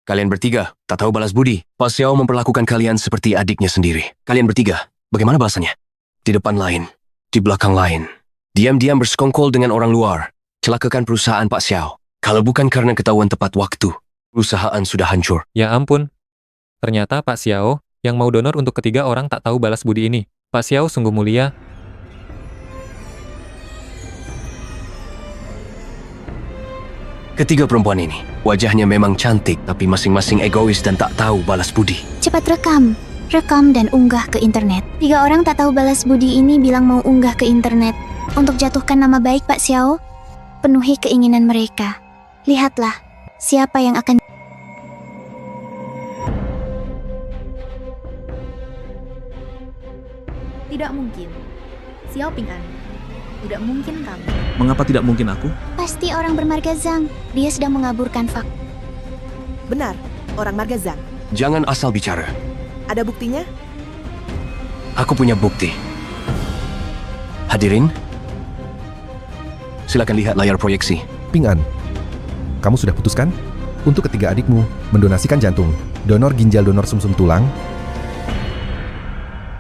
Kalian bertiga, tak tahu balas budi. Pak Xiao memperlakukan kalian seperti adiknya sendiri. Kalian bertiga, bagaimana balasannya? Di depan lain, di belakang lain. Diam-diam bersekongkol dengan orang luar. Celakakan perusahaan Pak Xiao. Kalau bukan karena ketahuan tepat waktu, perusahaan sudah hancur.
Ya ampun. Ternyata Pak Xiao yang mau donor untuk ketiga orang tak tahu balas budi ini. Pak Xiao sungguh mulia.
Ketiga perempuan ini, wajahnya memang cantik, tapi masing-masing egois dan tak tahu balas budi.
Cepat rekam. Rekam dan unggah ke internet. 3 orang tak tahu balas budi ini bilang mau unggah ke internet. Untuk jatuhkan nama baik Pak Xiao, penuhi keinginan mereka. Lihatlah, siapa yang akan...
Tidak mungkin. Xiao Ping'an, tidak mungkin kamu.
Mengapa tidak mungkin aku?
Pasti orang bermarga Zhang. Dia sedang mengaburkan fakta.
Benar. Orang marga Zhang.
Jangan asal bicara.
Ada buktinya?
Aku punya bukti. Hadirin, silakan lihat layar proyeksi.
Ping'an, kamu sudah putuskan? Untuk ketiga adikmu, mendonasikan jantung, donor ginjal, donor sumsum tulang.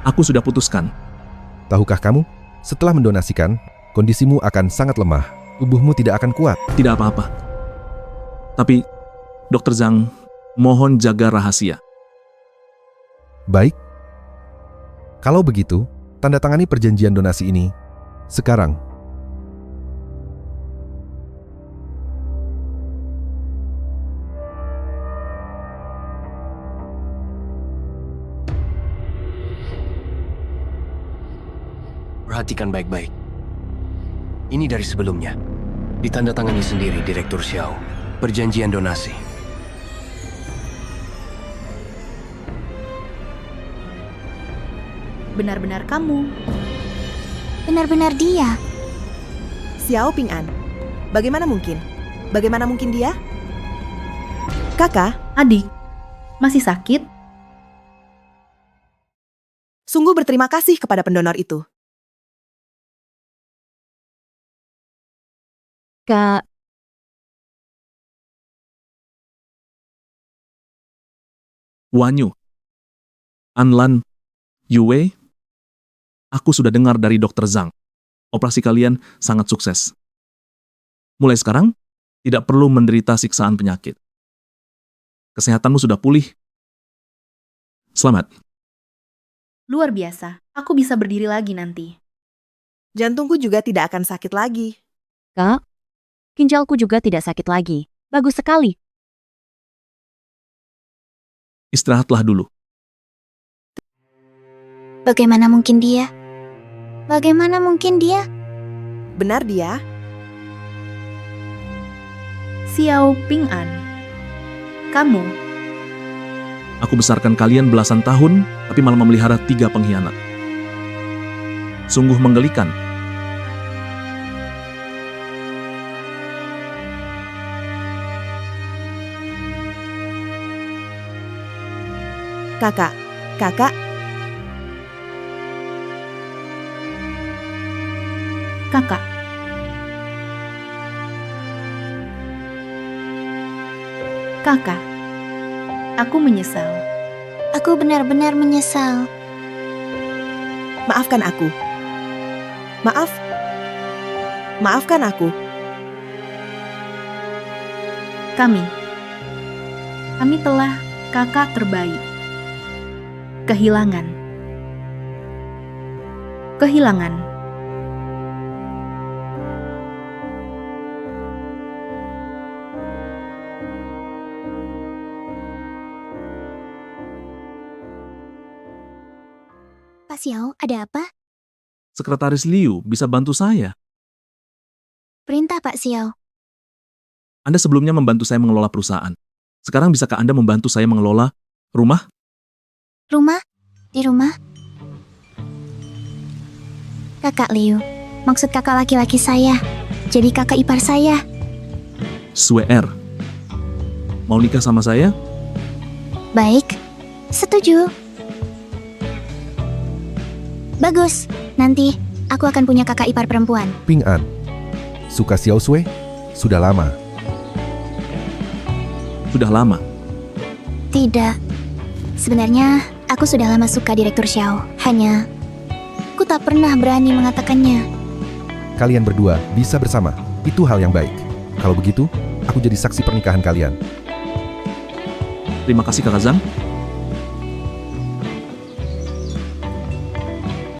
Aku sudah putuskan.
Tahukah kamu, setelah mendonasikan, kondisimu akan sangat lemah. Tubuhmu tidak akan kuat.
Tidak apa-apa. Tapi, Dr. Zhang, mohon jaga rahasia.
Baik. Kalau begitu, tanda tangani perjanjian donasi ini sekarang.
Perhatikan baik-baik. Ini dari sebelumnya. Ditandatangani sendiri Direktur Xiao. Perjanjian donasi.
Benar-benar kamu.
Benar-benar dia.
Xiao Ping'an. Bagaimana mungkin? Bagaimana mungkin dia? Kakak,
Adik, masih sakit?
sungguh berterima kasih kepada pendonor itu.
Kak,
Wanyu, Anlan, Yue, aku sudah dengar dari Dr. Zhang. Operasi kalian sangat sukses. Mulai sekarang, tidak perlu menderita siksaan penyakit. Kesehatanmu sudah pulih. Selamat.
Luar biasa. Aku bisa berdiri lagi nanti.
Jantungku juga tidak akan sakit lagi.
Kak, ginjalku juga tidak sakit lagi. Bagus sekali.
Istirahatlah dulu.
Bagaimana mungkin dia? Bagaimana mungkin dia?
Benar dia?
Xiao Ping'an. Kamu,
Aku besarkan kalian belasan tahun, tapi malah memelihara 3 pengkhianat. Sungguh menggelikan.
Kakak, kakak,
kakak. Kakak, aku menyesal.
Aku benar-benar menyesal.
maafkan aku. Maafkan aku.
Kami telah kakak terbaik. Kehilangan.
Pak Xiao, ada apa?
Sekretaris Liu bisa bantu saya.
Perintah Pak Xiao.
Anda sebelumnya membantu saya mengelola perusahaan. Sekarang bisakah Anda membantu saya mengelola rumah?
Rumah? Di rumah? Kakak Liu, maksud kakak laki-laki saya. Jadi kakak ipar saya.
Swear. Mau nikah sama saya?
Baik, setuju. Bagus, nanti aku akan punya kakak ipar perempuan.
Ping'an. Suka Xiao Sui? Sudah lama.
Sudah lama.
Tidak. Sebenarnya, aku sudah lama suka Direktur Xiao. Hanya, aku tak pernah berani mengatakannya.
Kalian berdua bisa bersama. Itu hal yang baik. Kalau begitu, aku jadi saksi pernikahan kalian.
Terima kasih Kakak Zhang.